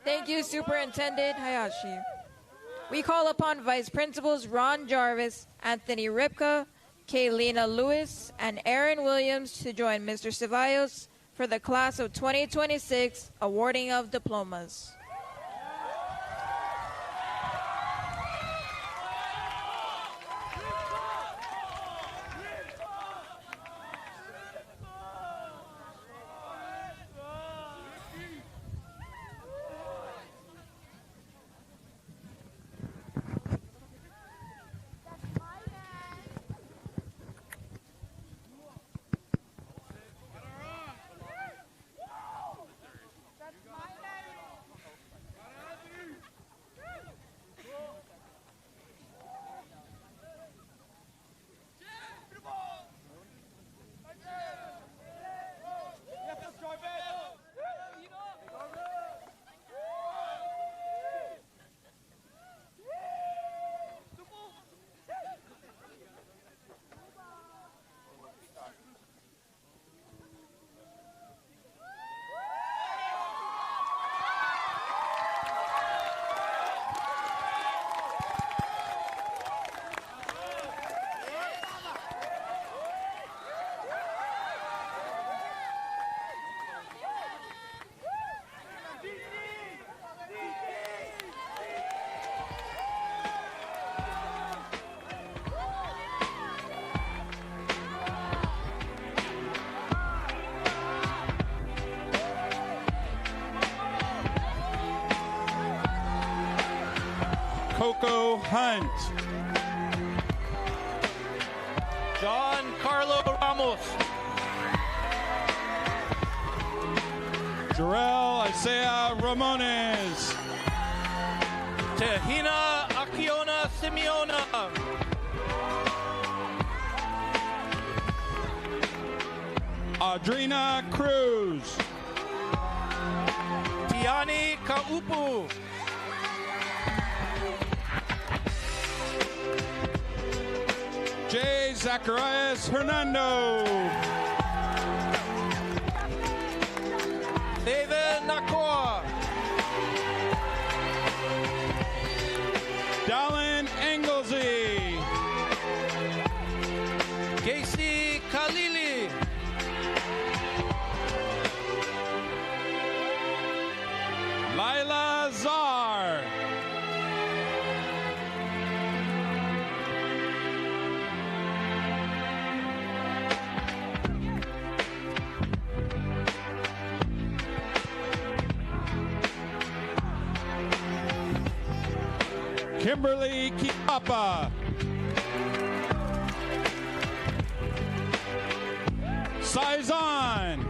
B: Thank you, Superintendent Hayashi. We call upon Vice Principals Ron Jarvis, Anthony Ripka, Kaylina Lewis, and Aaron Williams to join Mr. Ceballos for the class of 2026 awarding of diplomas.
H: Coco Hunt.
I: John Carlo Ramos.
H: Jarrell Isaiah Ramones.
I: Tehina Akiona Simeona.
H: Audrina Cruz.
I: Tiani Kaupu.
H: J. Zacharias Hernando.
I: David Nakua.
H: Dallin Englesey.
I: Casey Khalili.
H: Lila Czar. Kimberly Kiapa. Saizon.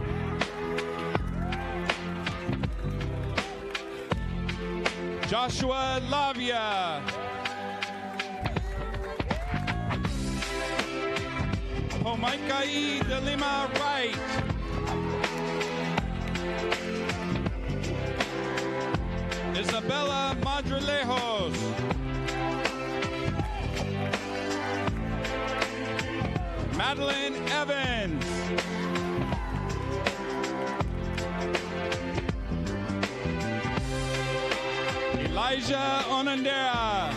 H: Joshua Lavia. Pomaikai de Lima Wright. Isabella Madrilejos. Madeline Evans. Elijah Onandera.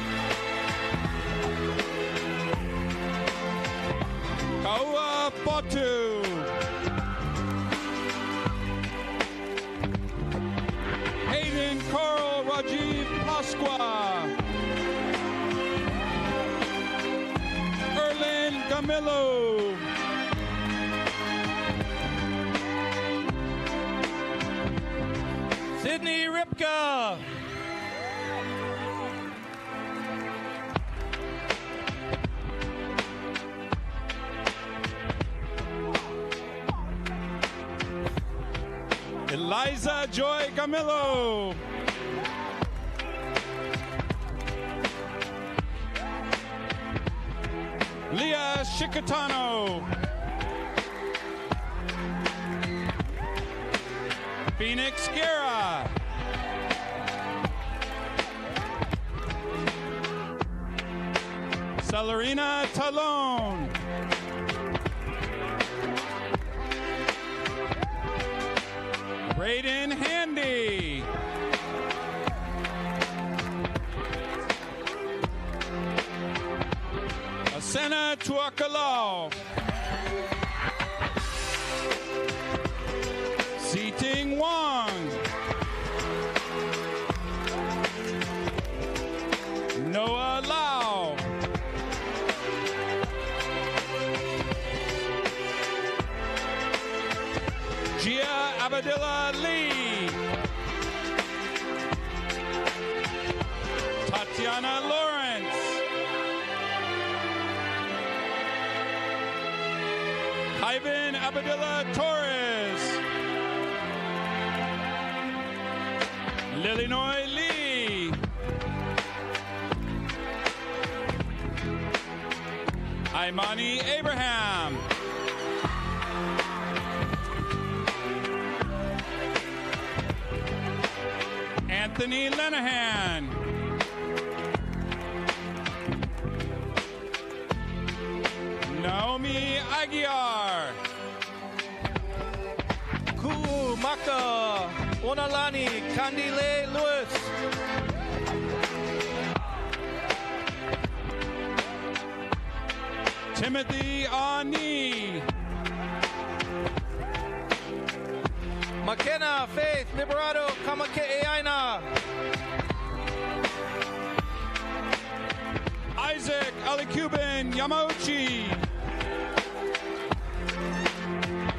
H: Kaua Potu. Hayden Carl Rajiv Pasqua. Erlin Camillo.
I: Sydney Ripka.
H: Eliza Joy Camillo. Leah Shikatano. Phoenix Guerra. Celerina Talon. Braden Handy. Asena Tuakalo. Seating Wong. Noah Lau. Gia Abadilla Lee. Tatiana Lawrence. Ivan Abadilla Torres. Lilinoy Lee. Imani Abraham. Anthony Lenahan. Naomi Aguiar.
I: Ku'u Maka. Onalani Kandile Lewis.
H: Timothy Ani.
I: McKenna Faith Liberato Kamake Aina.
H: Isaac Alikuban Yamauchi.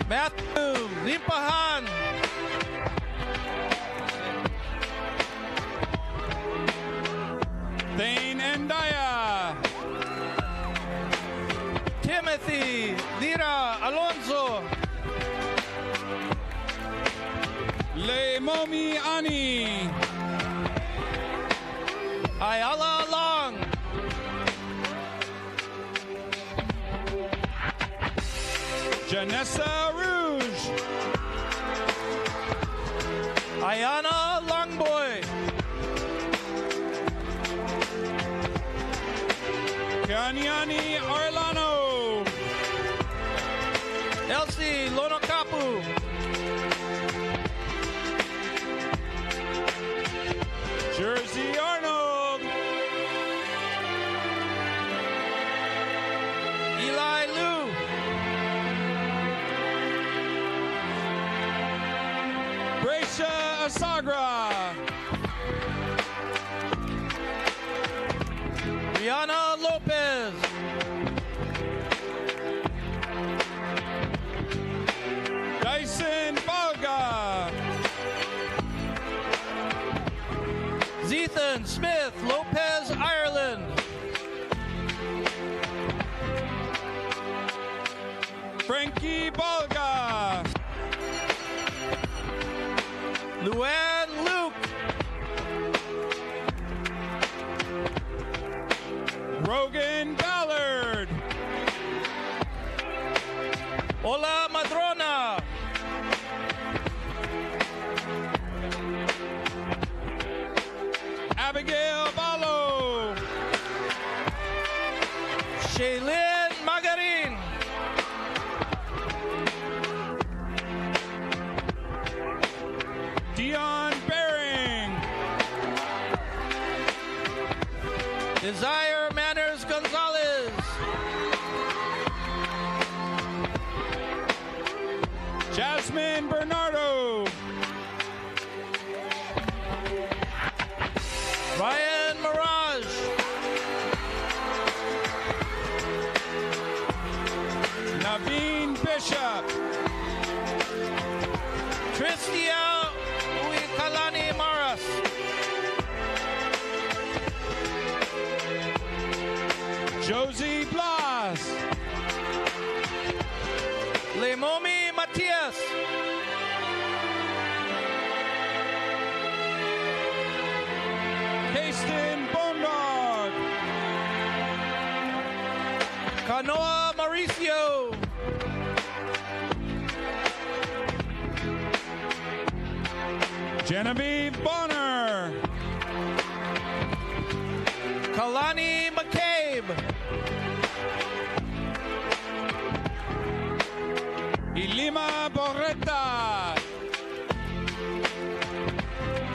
I: Matthew Limpahan.
H: Thane
I: Elsie Lira Alonso.
J: Lemomi Ani.
I: Ayala Long.
J: Janessa Rouge.
I: Ayana Longboy.
J: Kanyani Arlano.
I: Elsie Lonokapu.
J: Jersey Arnold.
I: Eli Liu.
J: Bracia Asagra.
I: Rihanna Lopez.
J: Dyson Balga.
I: Zethan Smith Lopez, Ireland.
J: Frankie Balga.
I: Luann Luke.
J: Rogan Ballard.
I: Ola Madrona.
J: Abigail Balo.
I: Shaylin Magarin.
J: Dion Bering.
I: Desire Manners Gonzalez.
J: Jasmine Bernardo.
I: Ryan Mirage.
J: Naveen Bishop.
I: Tristia Uikalani Maras.
J: Josie Blas.
I: Lemomi Matias.
J: Kaston Bondog.
I: Canoa Mauricio.
J: Genevieve Bonner.
I: Kalani McCabe.
J: Ilima Borreta.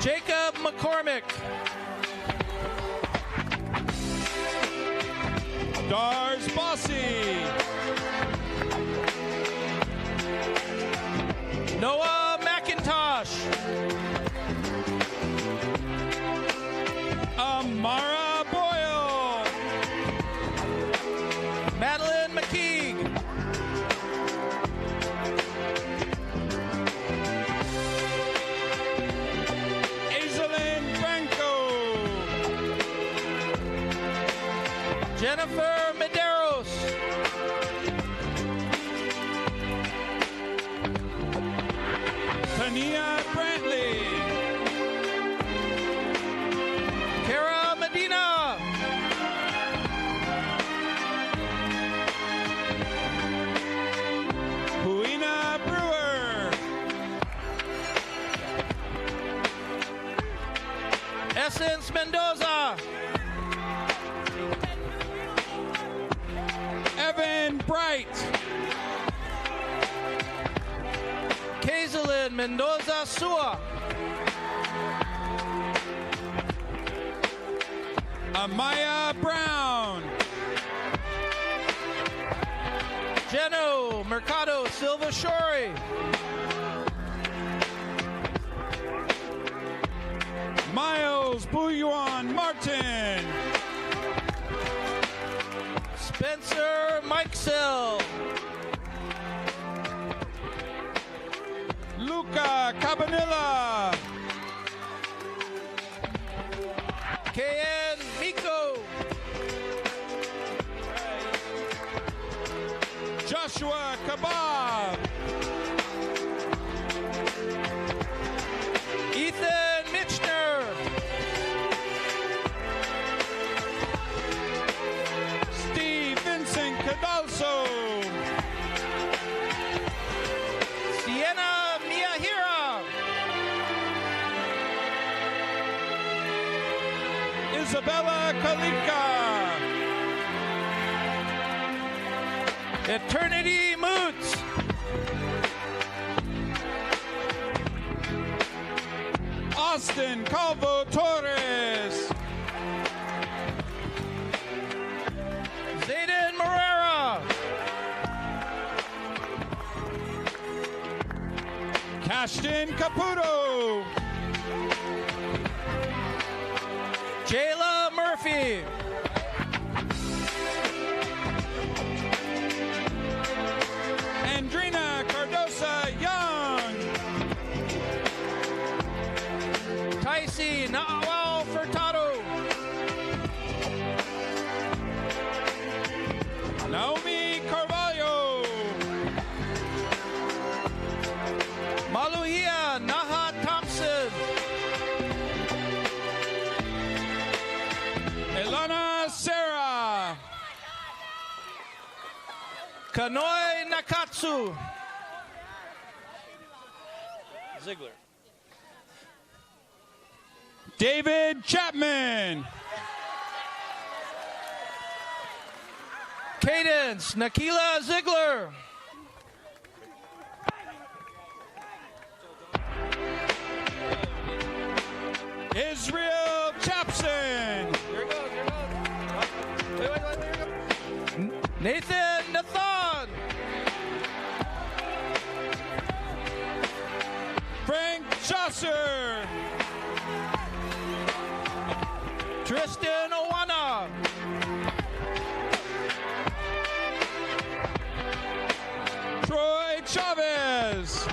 I: Jacob McCormick.
J: Dars Bossy.
I: Noah McIntosh.
J: Amara Boyle.
I: Madeline McKeague.
J: Aislinn Franco.
I: Jennifer Medeiros.
J: Tania Brantley.
I: Kara Medina.
J: Huina Brewer.
I: Essence Mendoza.
J: Evan Bright.
I: Kaiselin Mendoza Sua.
J: Amaya Brown.
I: Jeno Mercado Silva Shori.
J: Miles Bouillon Martin.
I: Spencer Mikesell.
J: Luca Cabanilla.
I: KN Miko.
J: Joshua Kebab.
I: Ethan Mitchner.
J: Steve Vincent Cadalso.
I: Sienna Miyahira.
J: Isabella Kalika.
I: Eternity Moots.
J: Austin Calvo Torres.
I: Zayden Morera.
J: Cashton Caputo.
I: Jayla Murphy.
J: Andrina Cardosa Young.
I: Tycee Naawal Furtado.
J: Naomi Carvalho.
I: Maluhia Naha Thompson.
J: Elana Sarah.
I: Kanoi Nakatsu. Ziegler.
J: David Chapman.
I: Cadence Nakila Ziegler.
J: Israel Chapson.
I: Here it goes, here it goes. Wait, here it goes. Nathan Nathan.
J: Frank Chaucer.
I: Tristan Owana.
J: Troy Chavez.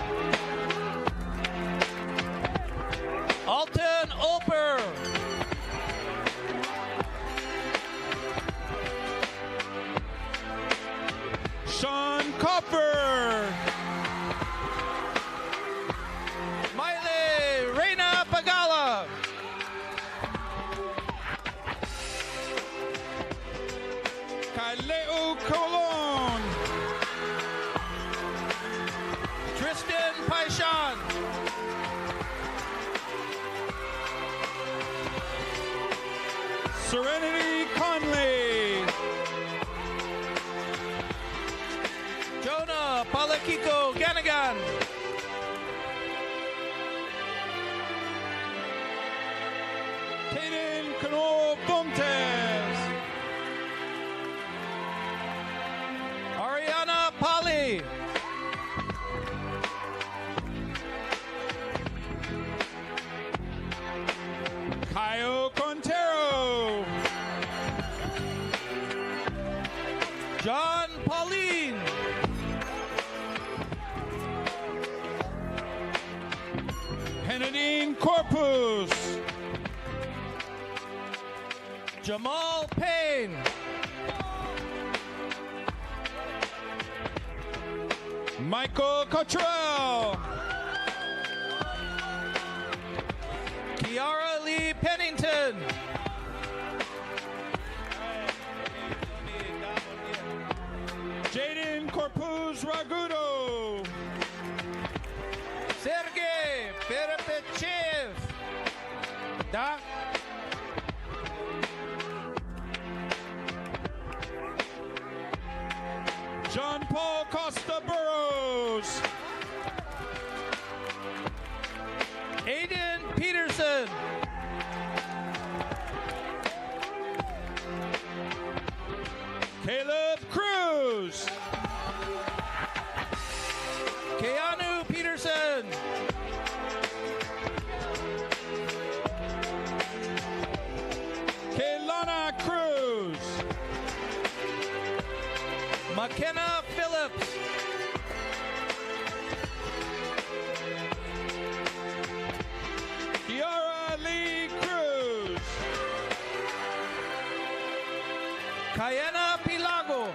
I: Alton Oper.
J: Sean Copper.
I: Miley Reina Pagala.
J: Kaileo Colon.
I: Tristan Paishan.
J: Serenity Conley.
I: Jonah Palakiko Ganigan.
J: Kaden Cano Fontes.
I: Ariana Pali.
J: Kyle Contero.
I: John Pauline.
J: Henadine Corpus.
I: Jamal Payne.
J: Michael Cottrell.
I: Kiara Lee Pennington.
J: Jaden Corpus Ragudo.
I: Sergey Perepechev. Da.
J: John Paul Costa Burrows.
I: Aiden Peterson.
J: Caleb Cruz.
I: Keanu Peterson.
J: Kaylana Cruz.
I: McKenna Phillips.
J: Kiara Lee Cruz.
I: Kayana Pilago.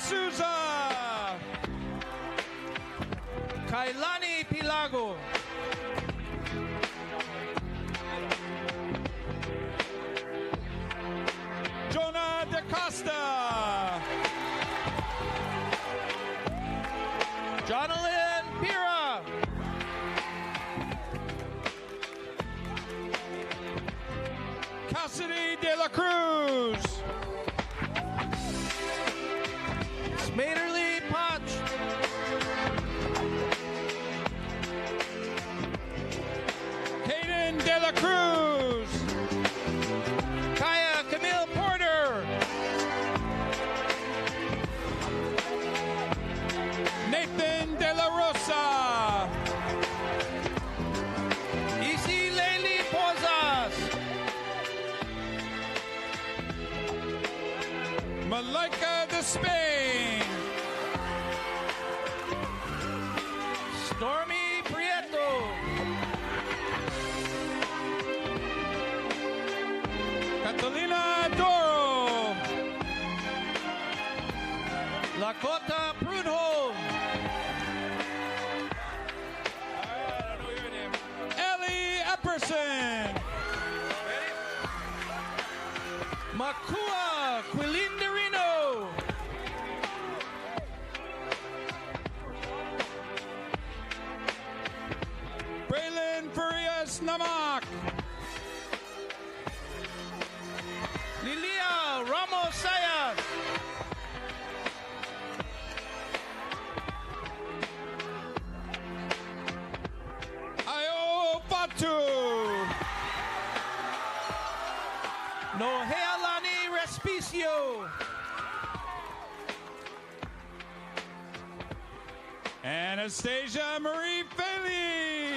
J: Souza.
I: Kailani Pilago.
J: Jonah DaCosta.
I: Jonathan Pira.
J: Cassidy De La Cruz.
I: Smaterly Potch.
J: Caden De La Cruz.
I: Kaya Camille Porter.
J: Nathan De La Rosa.
I: Isi Leili Pozas.
J: Malaika De Spain.
I: Stormy Prieto.
J: Catalina Doro.
I: Lakota Prudhomme.
J: Ellie Epperson.
I: Makua Quilinderino.
J: Braylon Furias Namak.
I: Lilia Ramos Sayas.
J: Ayo Fatu.
I: Nohealani Respicio.
J: Anastasia Marie Bailey.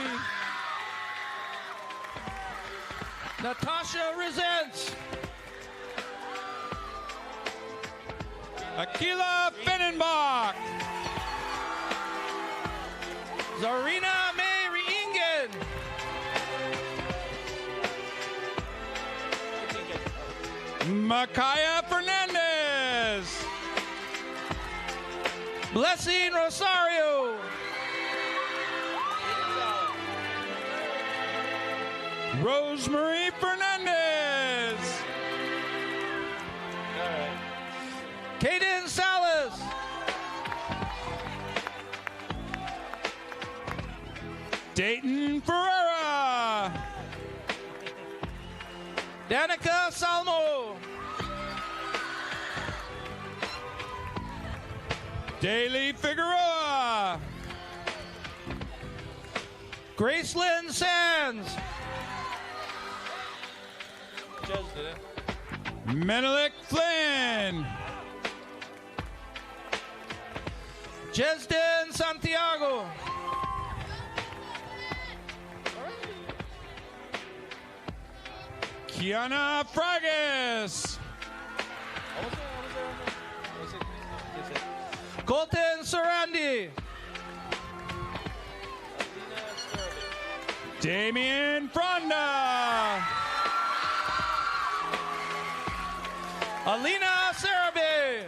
I: Natasha Resents.
J: Akila Fennenbach.
I: Zarina May Reingen.
J: Makaya Fernandez.
I: Blessing Rosario.
J: Rosemary Fernandez.
I: Caden Salas.
J: Dayton Ferreira.
I: Danica Salmo.
J: Daly Figueroa.
I: Gracelyn Sands.
J: Menelik Flynn.
I: Jesden Santiago.
J: Kiana Fragas.
I: Colton Sarandi.
J: Damian Fronda.
I: Alina Sarabe.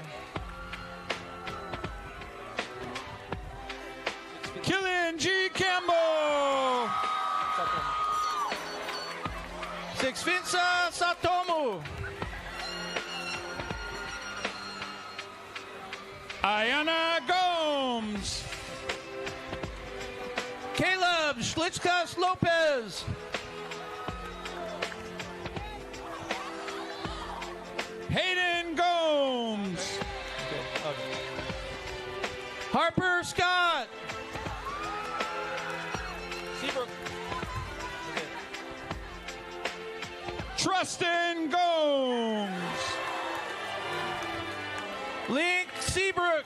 J: Killian G. Campbell.
I: Sixfinsa Satomu.
J: Ayana Gomes.
I: Caleb Schlitzkas Lopez.
J: Hayden Gomes.
I: Harper Scott.
J: Trustin Gomes.
I: Link Seabrook.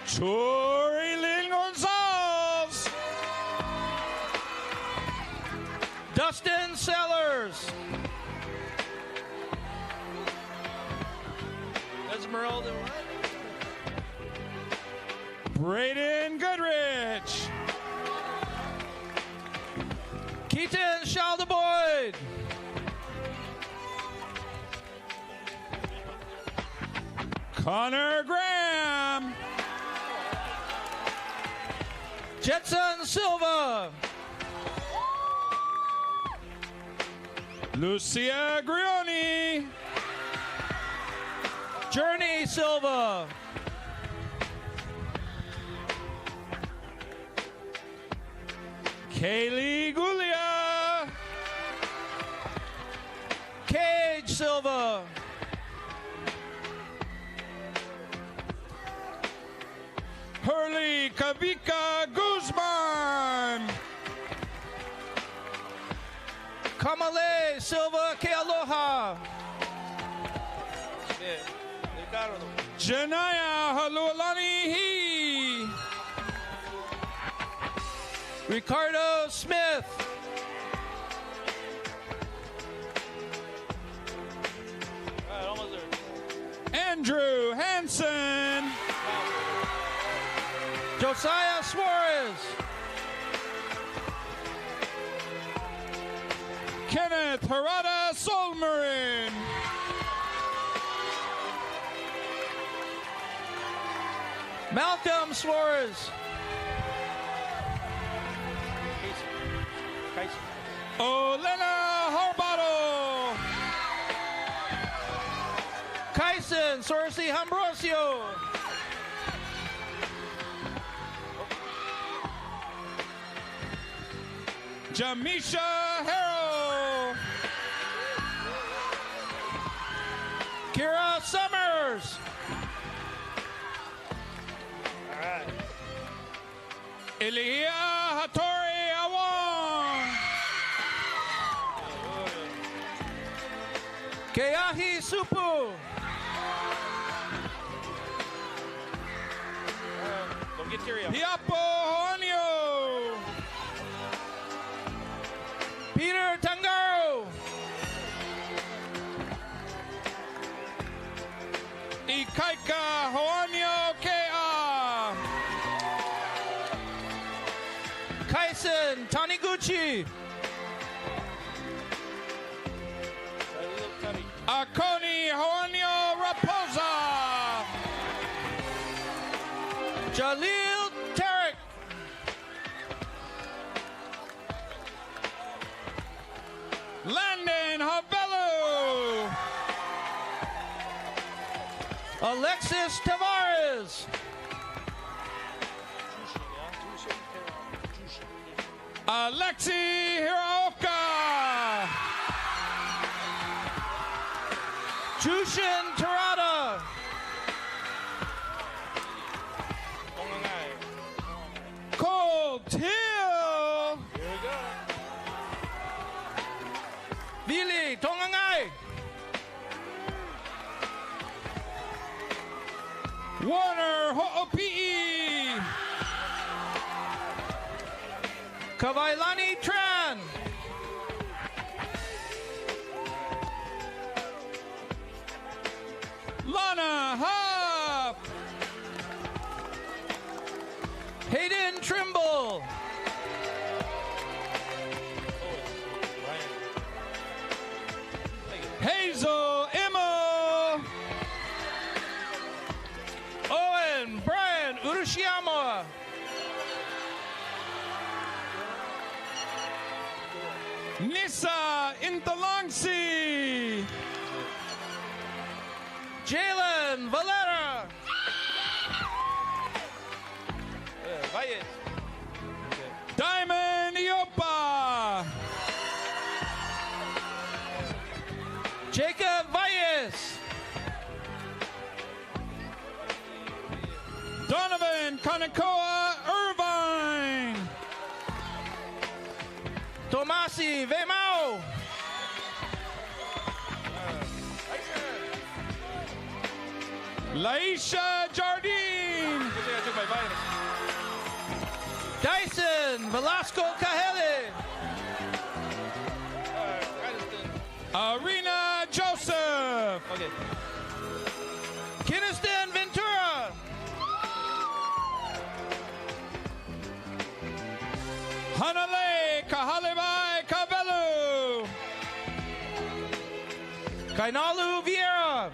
J: Tori Lynn Gonzalez.
I: Dustin Sellers. Esmeralda.
J: Braden Goodrich.
I: Keaton Shaldeboyd.
J: Connor Graham.
I: Jetson Silva.
J: Lucia Grioni.
I: Journey Silva.
J: Kaylee Gulia.
I: Cage Silva.
J: Hurley Kavika Guzman.
I: Kamale Silva Kealoha.
J: Janaya Halualani He.
I: Ricardo Smith.
J: Andrew Hansen.
I: Josiah Suarez.
J: Kenneth Harada Solmarin.
I: Malcolm Suarez.
J: Olena Harbado.
I: Kyson Sorsi Ambrosio.
J: Jamisha Harrow.
I: Kira Summers.
J: Elia Hattori Awang.
I: Keahi Supu.
J: Piapo Honio.
I: Peter Tangaro.
J: Ikaika Honio Kea.
I: Kaisen Taniguchi.
J: Akoni Honio Raposa.
I: Jalil Tarek.
J: Landon Havelu.
I: Alexis Tavares.
J: Alexi Hiraoka.
I: Jushin Terada.
J: Cole Till.
I: Billy Tongangai.
J: Warner Ho'opi'i.
I: Kavailani Tran.
J: Lana Huff.
I: Hayden Trimble.
J: Hazel Emma.
I: Owen Brian Urushiyama.
J: Nissa Intalangsi.
I: Jalen Valera.
J: Diamond Iopa.
I: Jacob Valles.
J: Donovan Kanakoa Irvine.
I: Tomasi Vemao.
J: Laisha Jardine.
I: Dyson Velasco Kahele.
J: Arena Joseph.
I: Kiniston Ventura.
J: Hanale Kahalebai Kavelu.
I: Kainalu Vieira.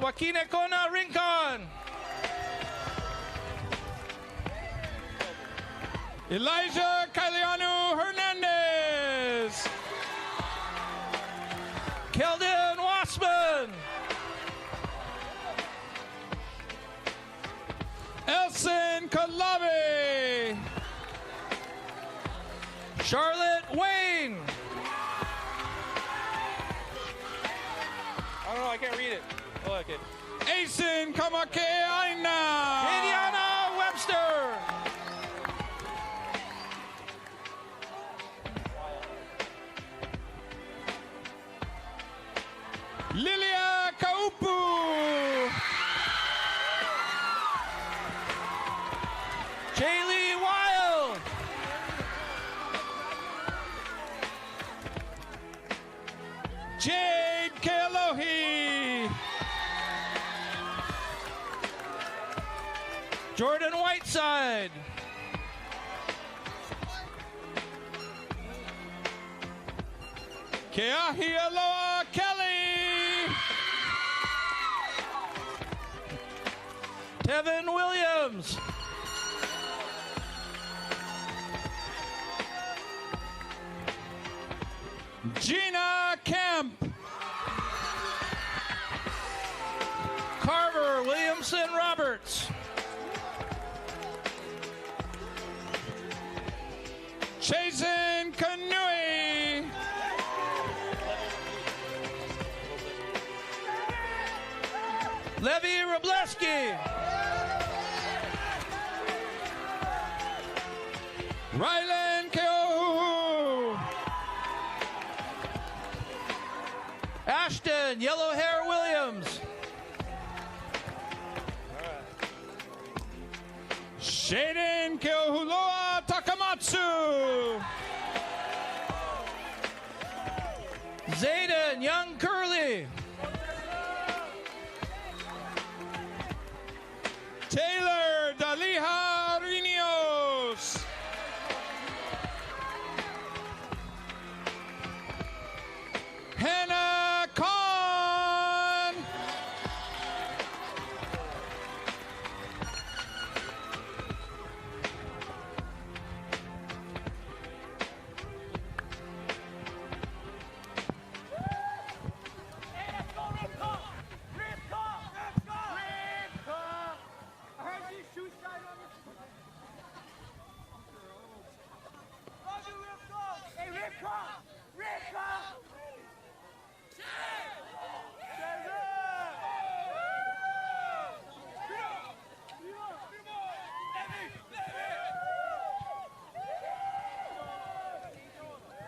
I: Wakine Kona Rincon.
J: Elijah Caliano Hernandez.
I: Keldon Wassman.
J: Elson Kalabe.
I: Charlotte Wayne. I don't know, I can't read it. Oh, okay.
J: Asen Kamake Aina.
I: Indiana Webster.
J: Lilia Kaupu.
I: Jaylee Wild.
J: Jade Kealohi.
I: Jordan Whiteside.
J: Keahialoa Kelly.
I: Tevin Williams.
J: Gina Kemp.
I: Carver Williamson Roberts.
J: Chasen Kanui.
I: Levy Robleski.
J: Rylan Keohu.
I: Ashton Yellow Hair Williams.
J: Shaden Keohuloa Takamatsu.
I: Zayden Young Curly.
J: Taylor Daliha Rinios. Hannah Khan.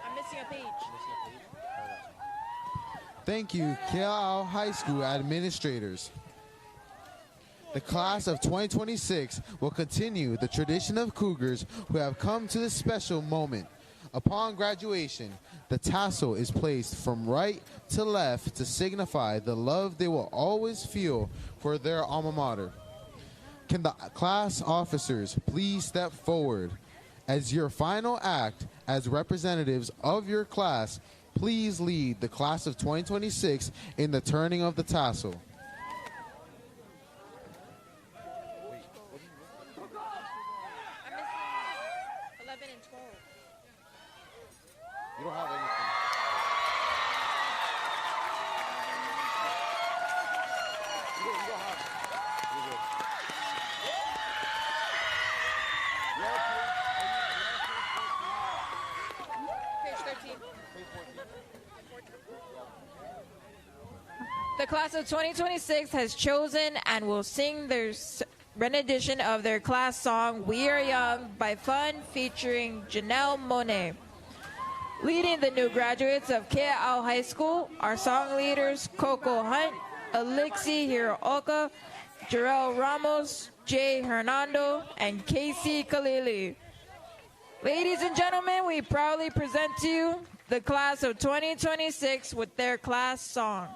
B: I'm missing a page.
C: Thank you, Kea'au High School administrators. The class of 2026 will continue the tradition of Cougars who have come to this special moment. Upon graduation, the tassel is placed from right to left to signify the love they will always feel for their alma mater. Can the class officers please step forward? As your final act as representatives of your class, please lead the class of 2026 in the turning of the tassel.
B: I'm missing 11 and 12.
C: You don't have anything. You don't have it. You're good.
B: Page 13. The class of 2026 has chosen and will sing their rendition of their class song We Are Young by Fun featuring Janelle Monet. Leading the new graduates of Kea'au High School are song leaders Coco Hunt, Elixir Hirooka, Jarrell Ramos, Jay Hernando, and Casey Kalili. Ladies and gentlemen, we proudly present to you the class of 2026 with their class song.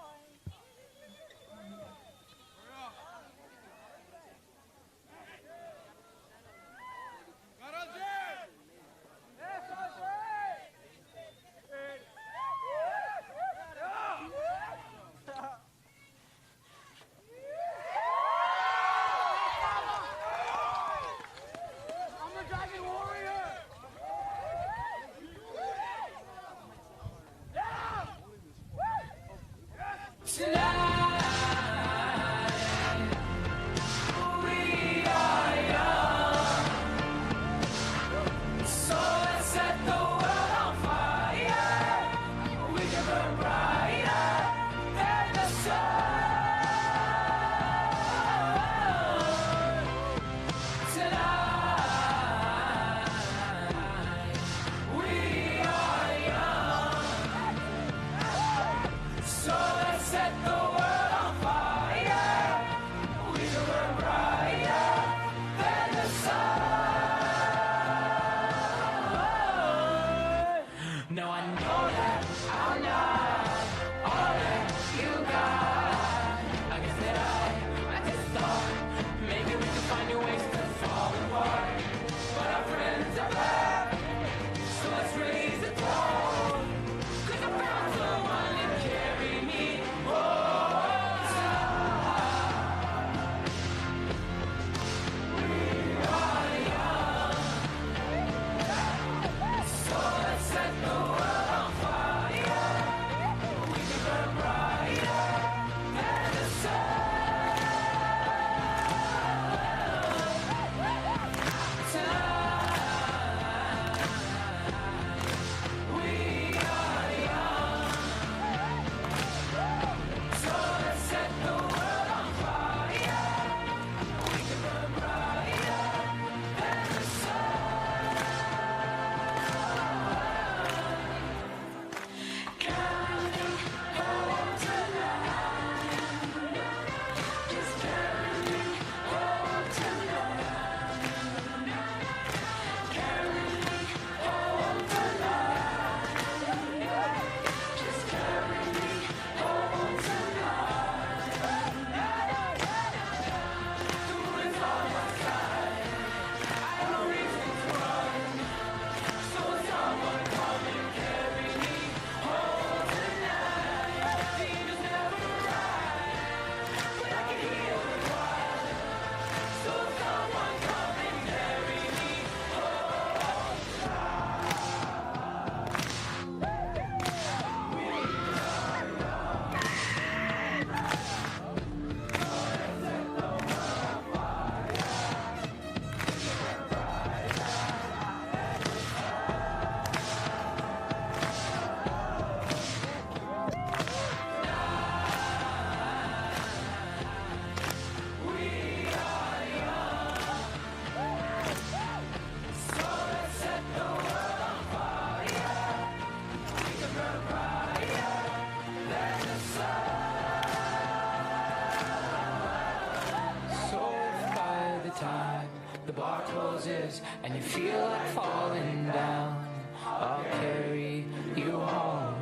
K: time the bar closes and you feel like falling down, I'll carry you home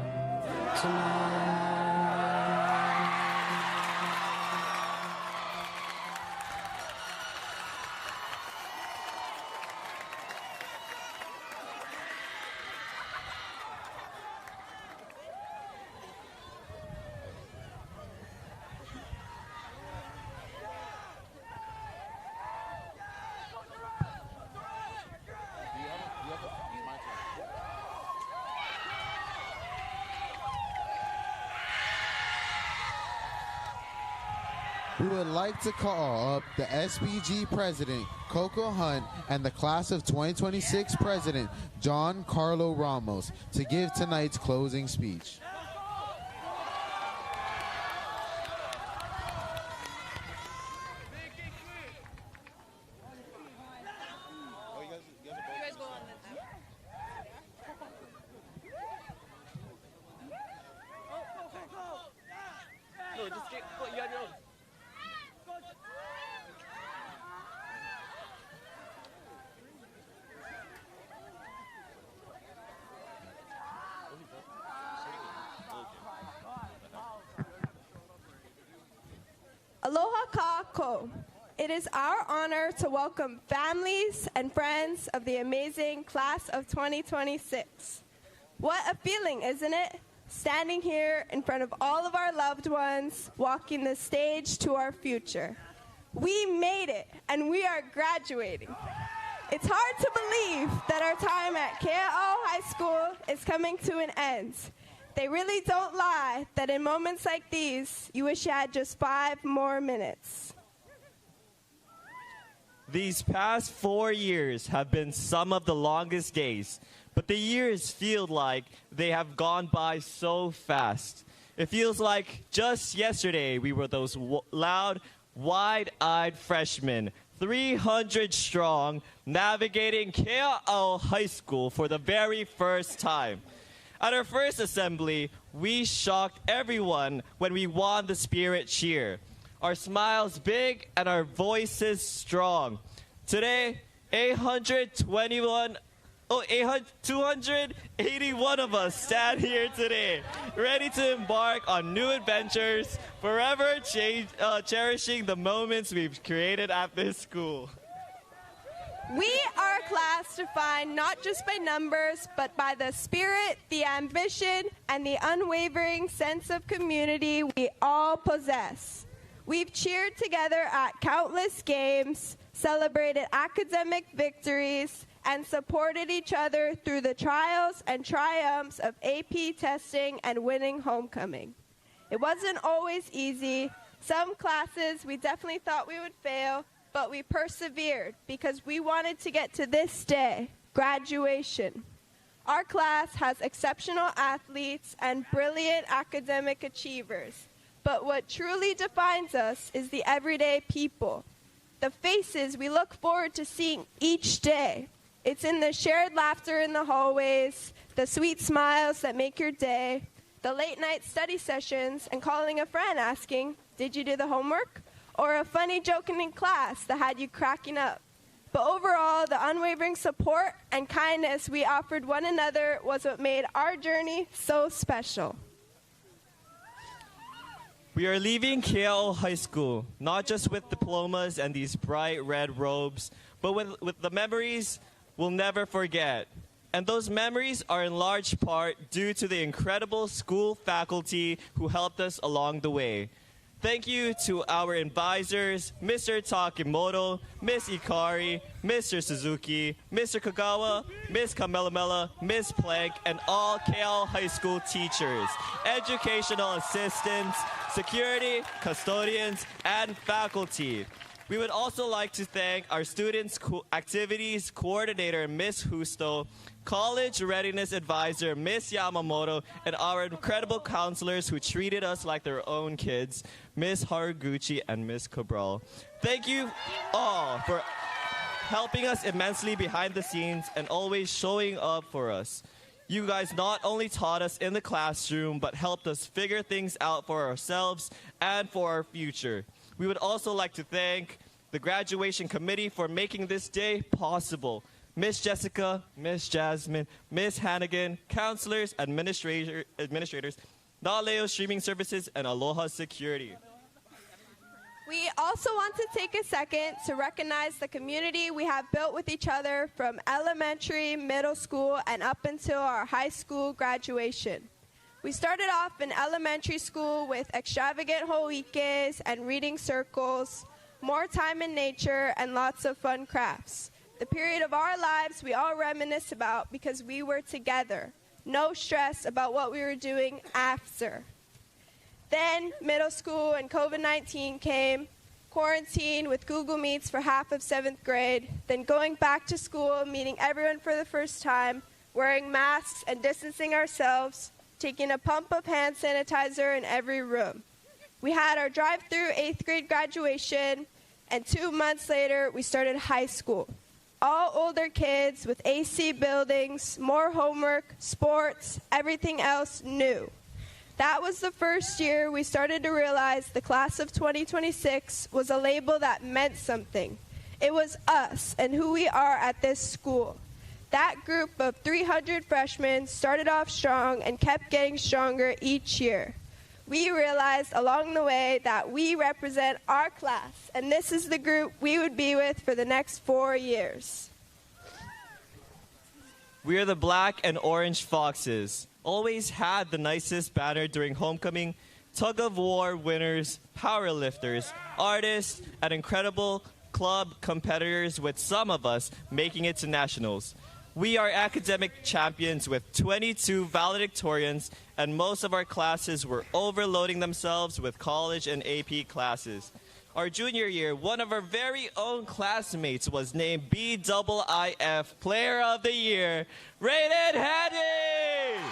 K: tonight.
C: We would like to call up the SBG President, Coco Hunt, and the Class of 2026 President, John Carlo Ramos, to give tonight's closing speech.
L: Aloha kākou. It is our honor to welcome families and friends of the amazing Class of 2026. What a feeling, isn't it? Standing here in front of all of our loved ones, walking the stage to our future. We made it, and we are graduating. It's hard to believe that our time at Kea'au High School is coming to an end. They really don't lie that in moments like these, you wish you had just 5 more minutes.
M: These past 4 years have been some of the longest days, but the years feel like they have gone by so fast. It feels like just yesterday we were those loud, wide-eyed freshmen, 300 strong, navigating Kea'au High School for the very first time. At our first assembly, we shocked everyone when we won the Spirit Cheer. Our smiles big and our voices strong. Today, 281 of us stand here today, ready to embark on new adventures, forever cherishing the moments we've created at this school.
L: We are a class defined not just by numbers, but by the spirit, the ambition, and the unwavering sense of community we all possess. We've cheered together at countless games, celebrated academic victories, and supported each other through the trials and triumphs of AP testing and winning homecoming. It wasn't always easy. Some classes we definitely thought we would fail, but we persevered because we wanted to get to this day, graduation. Our class has exceptional athletes and brilliant academic achievers, but what truly defines us is the everyday people, the faces we look forward to seeing each day. It's in the shared laughter in the hallways, the sweet smiles that make your day, the late night study sessions, and calling a friend asking, "Did you do the homework?" Or a funny joke in class that had you cracking up. But overall, the unwavering support and kindness we offered one another was what made our journey so special.
M: We are leaving Kea'au High School, not just with diplomas and these bright red robes, but with the memories we'll never forget. And those memories are in large part due to the incredible school faculty who helped us along the way. Thank you to our advisors, Mr. Takimoto, Miss Ikari, Mr. Suzuki, Mr. Kagawa, Miss Kamelamela, Miss Plank, and all Kea'au High School teachers, educational assistants, security, custodians, and faculty. We would also like to thank our Students' Activities Coordinator, Miss Husto, College Readiness Advisor, Miss Yamamoto, and our incredible counselors who treated us like their own kids, Miss Haraguchi and Miss Cabral. Thank you all for helping us immensely behind the scenes and always showing up for us. You guys not only taught us in the classroom, but helped us figure things out for ourselves and for our future. We would also like to thank the graduation committee for making this day possible. Miss Jessica, Miss Jasmine, Miss Hannigan, counselors, administrators, Naleo Streaming Services, and Aloha Security.
L: We also want to take a second to recognize the community we have built with each other from elementary, middle school, and up until our high school graduation. We started off in elementary school with extravagant ho'ikes and reading circles, more time in nature, and lots of fun crafts. The period of our lives we all reminisce about because we were together. No stress about what we were doing after. Then middle school and COVID-19 came, quarantine with Google Meets for half of 7th grade, then going back to school, meeting everyone for the first time, wearing masks and distancing ourselves, taking a pump of hand sanitizer in every room. We had our drive-through 8th grade graduation, and 2 months later, we started high school. All older kids with AC buildings, more homework, sports, everything else new. That was the first year we started to realize the class of 2026 was a label that meant something. It was us and who we are at this school. That group of 300 freshmen started off strong and kept getting stronger each year. We realized along the way that we represent our class, and this is the group we would be with for the next 4 years.
M: We are the Black and Orange Foxes. Always had the nicest banner during homecoming, tug-of-war winners, powerlifters, artists, and incredible club competitors, with some of us making it to nationals. We are academic champions with 22 valedictorians, and most of our classes were overloading themselves with college and AP classes. Our junior year, one of our very own classmates was named BIIF Player of the Year, Raiden Hattie!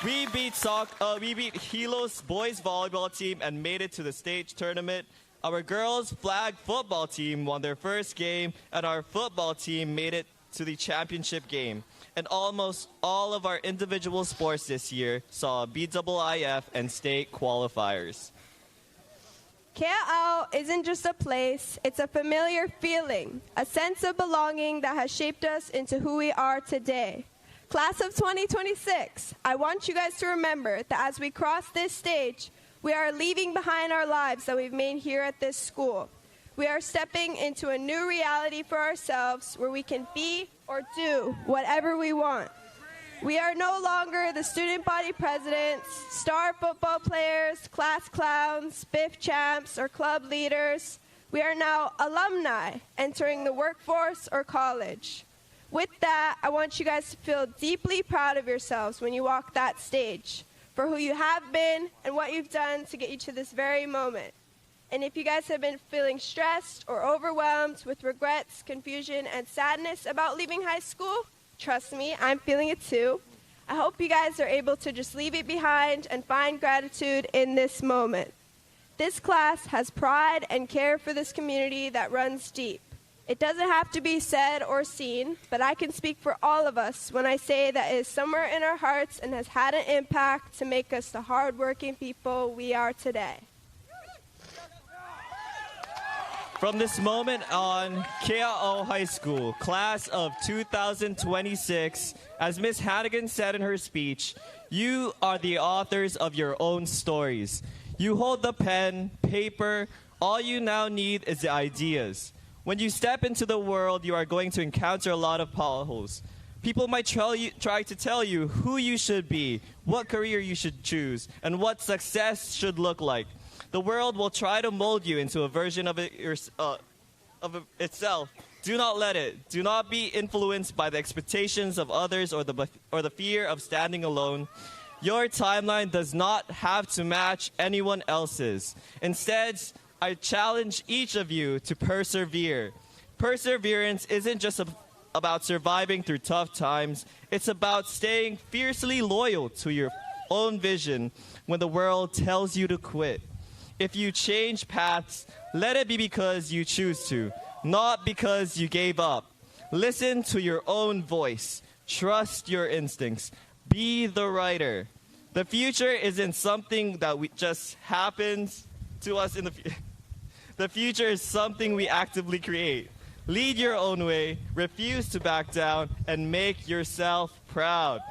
M: We beat Hilo's boys volleyball team and made it to the state tournament. Our girls flag football team won their first game, and our football team made it to the championship game. And almost all of our individual sports this year saw BIIF and state qualifiers.
L: Kea'au isn't just a place, it's a familiar feeling, a sense of belonging that has shaped us into who we are today. Class of 2026, I want you guys to remember that as we cross this stage, we are leaving behind our lives that we've made here at this school. We are stepping into a new reality for ourselves where we can be or do whatever we want. We are no longer the student body presidents, star football players, class clowns, BIF champs, or club leaders. We are now alumni entering the workforce or college. With that, I want you guys to feel deeply proud of yourselves when you walk that stage, for who you have been and what you've done to get you to this very moment. And if you guys have been feeling stressed or overwhelmed with regrets, confusion, and sadness about leaving high school, trust me, I'm feeling it too. I hope you guys are able to just leave it behind and find gratitude in this moment. This class has pride and care for this community that runs deep. It doesn't have to be said or seen, but I can speak for all of us when I say that it is somewhere in our hearts and has had an impact to make us the hardworking people we are today.
M: From this moment on, Kea'au High School, class of 2026, as Ms. Hannigan said in her speech, you are the authors of your own stories. You hold the pen, paper, all you now need is the ideas. When you step into the world, you are going to encounter a lot of potholes. People might try to tell you who you should be, what career you should choose, and what success should look like. The world will try to mold you into a version of itself. Do not let it. Do not be influenced by the expectations of others or the fear of standing alone. Your timeline does not have to match anyone else's. Instead, I challenge each of you to persevere. Perseverance isn't just about surviving through tough times. It's about staying fiercely loyal to your own vision when the world tells you to quit. If you change paths, let it be because you choose to, not because you gave up. Listen to your own voice. Trust your instincts. Be the writer. The future isn't something that just happens. to us in the future is something we actively create. Lead your own way, refuse to back down, and make yourself proud.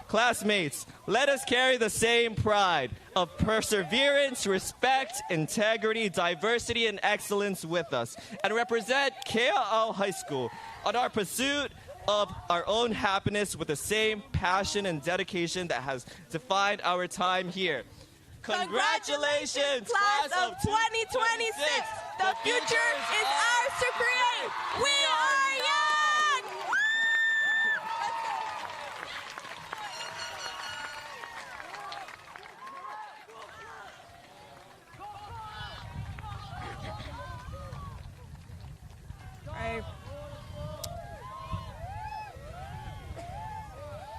M: Classmates, let us carry the same pride of perseverance, respect, integrity, diversity, and excellence with us, and represent Kea'au High School on our pursuit of our own happiness with the same passion and dedication that has defined our time here. Congratulations, class of 2026!
L: The future is ours to create! We are young!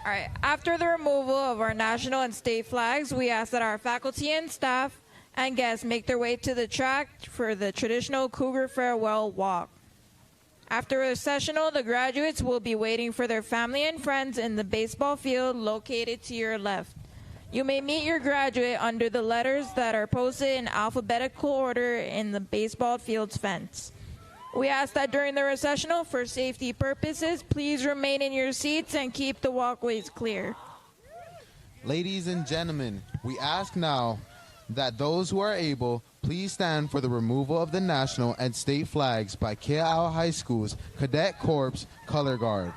B: All right. After the removal of our national and state flags, we ask that our faculty and staff and guests make their way to the track for the traditional Cougar Farewell Walk. After recessional, the graduates will be waiting for their family and friends in the baseball field located to your left. You may meet your graduate under the letters that are posted in alphabetical order in the baseball field's fence. We ask that during the recessional, for safety purposes, please remain in your seats and keep the walkways clear.
C: Ladies and gentlemen, we ask now that those who are able, please stand for the removal of the national and state flags by Kea'au High School's Cadet Corps Color Guard.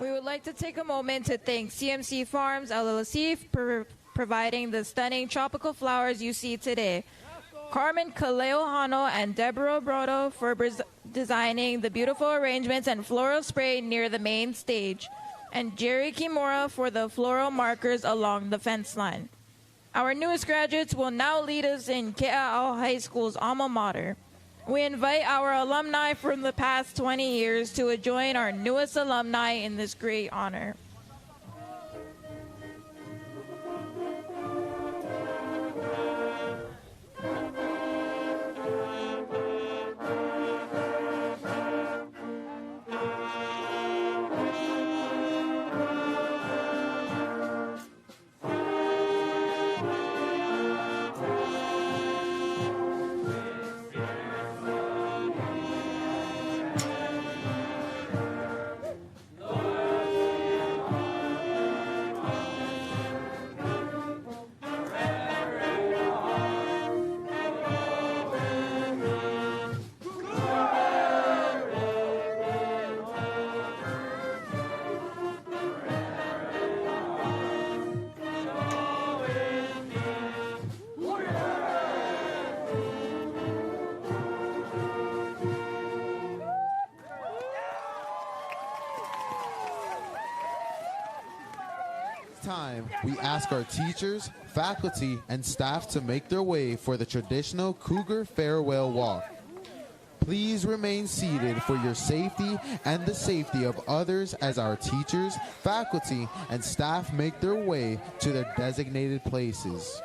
B: We would like to take a moment to thank CMC Farms LLC for providing the stunning tropical flowers you see today. Carmen Kaleohano and Deborah Brodo for designing the beautiful arrangements and floral spray near the main stage. And Jerry Kimura for the floral markers along the fence line. Our newest graduates will now lead us in Kea'au High School's alma mater. We invite our alumni from the past 20 years to join our newest alumni in this great honor. Time, we ask our teachers, faculty, and staff to make their way for the traditional Cougar Farewell Walk. Please remain seated for your safety and the safety of others as our teachers, faculty, and staff make their way to their designated places.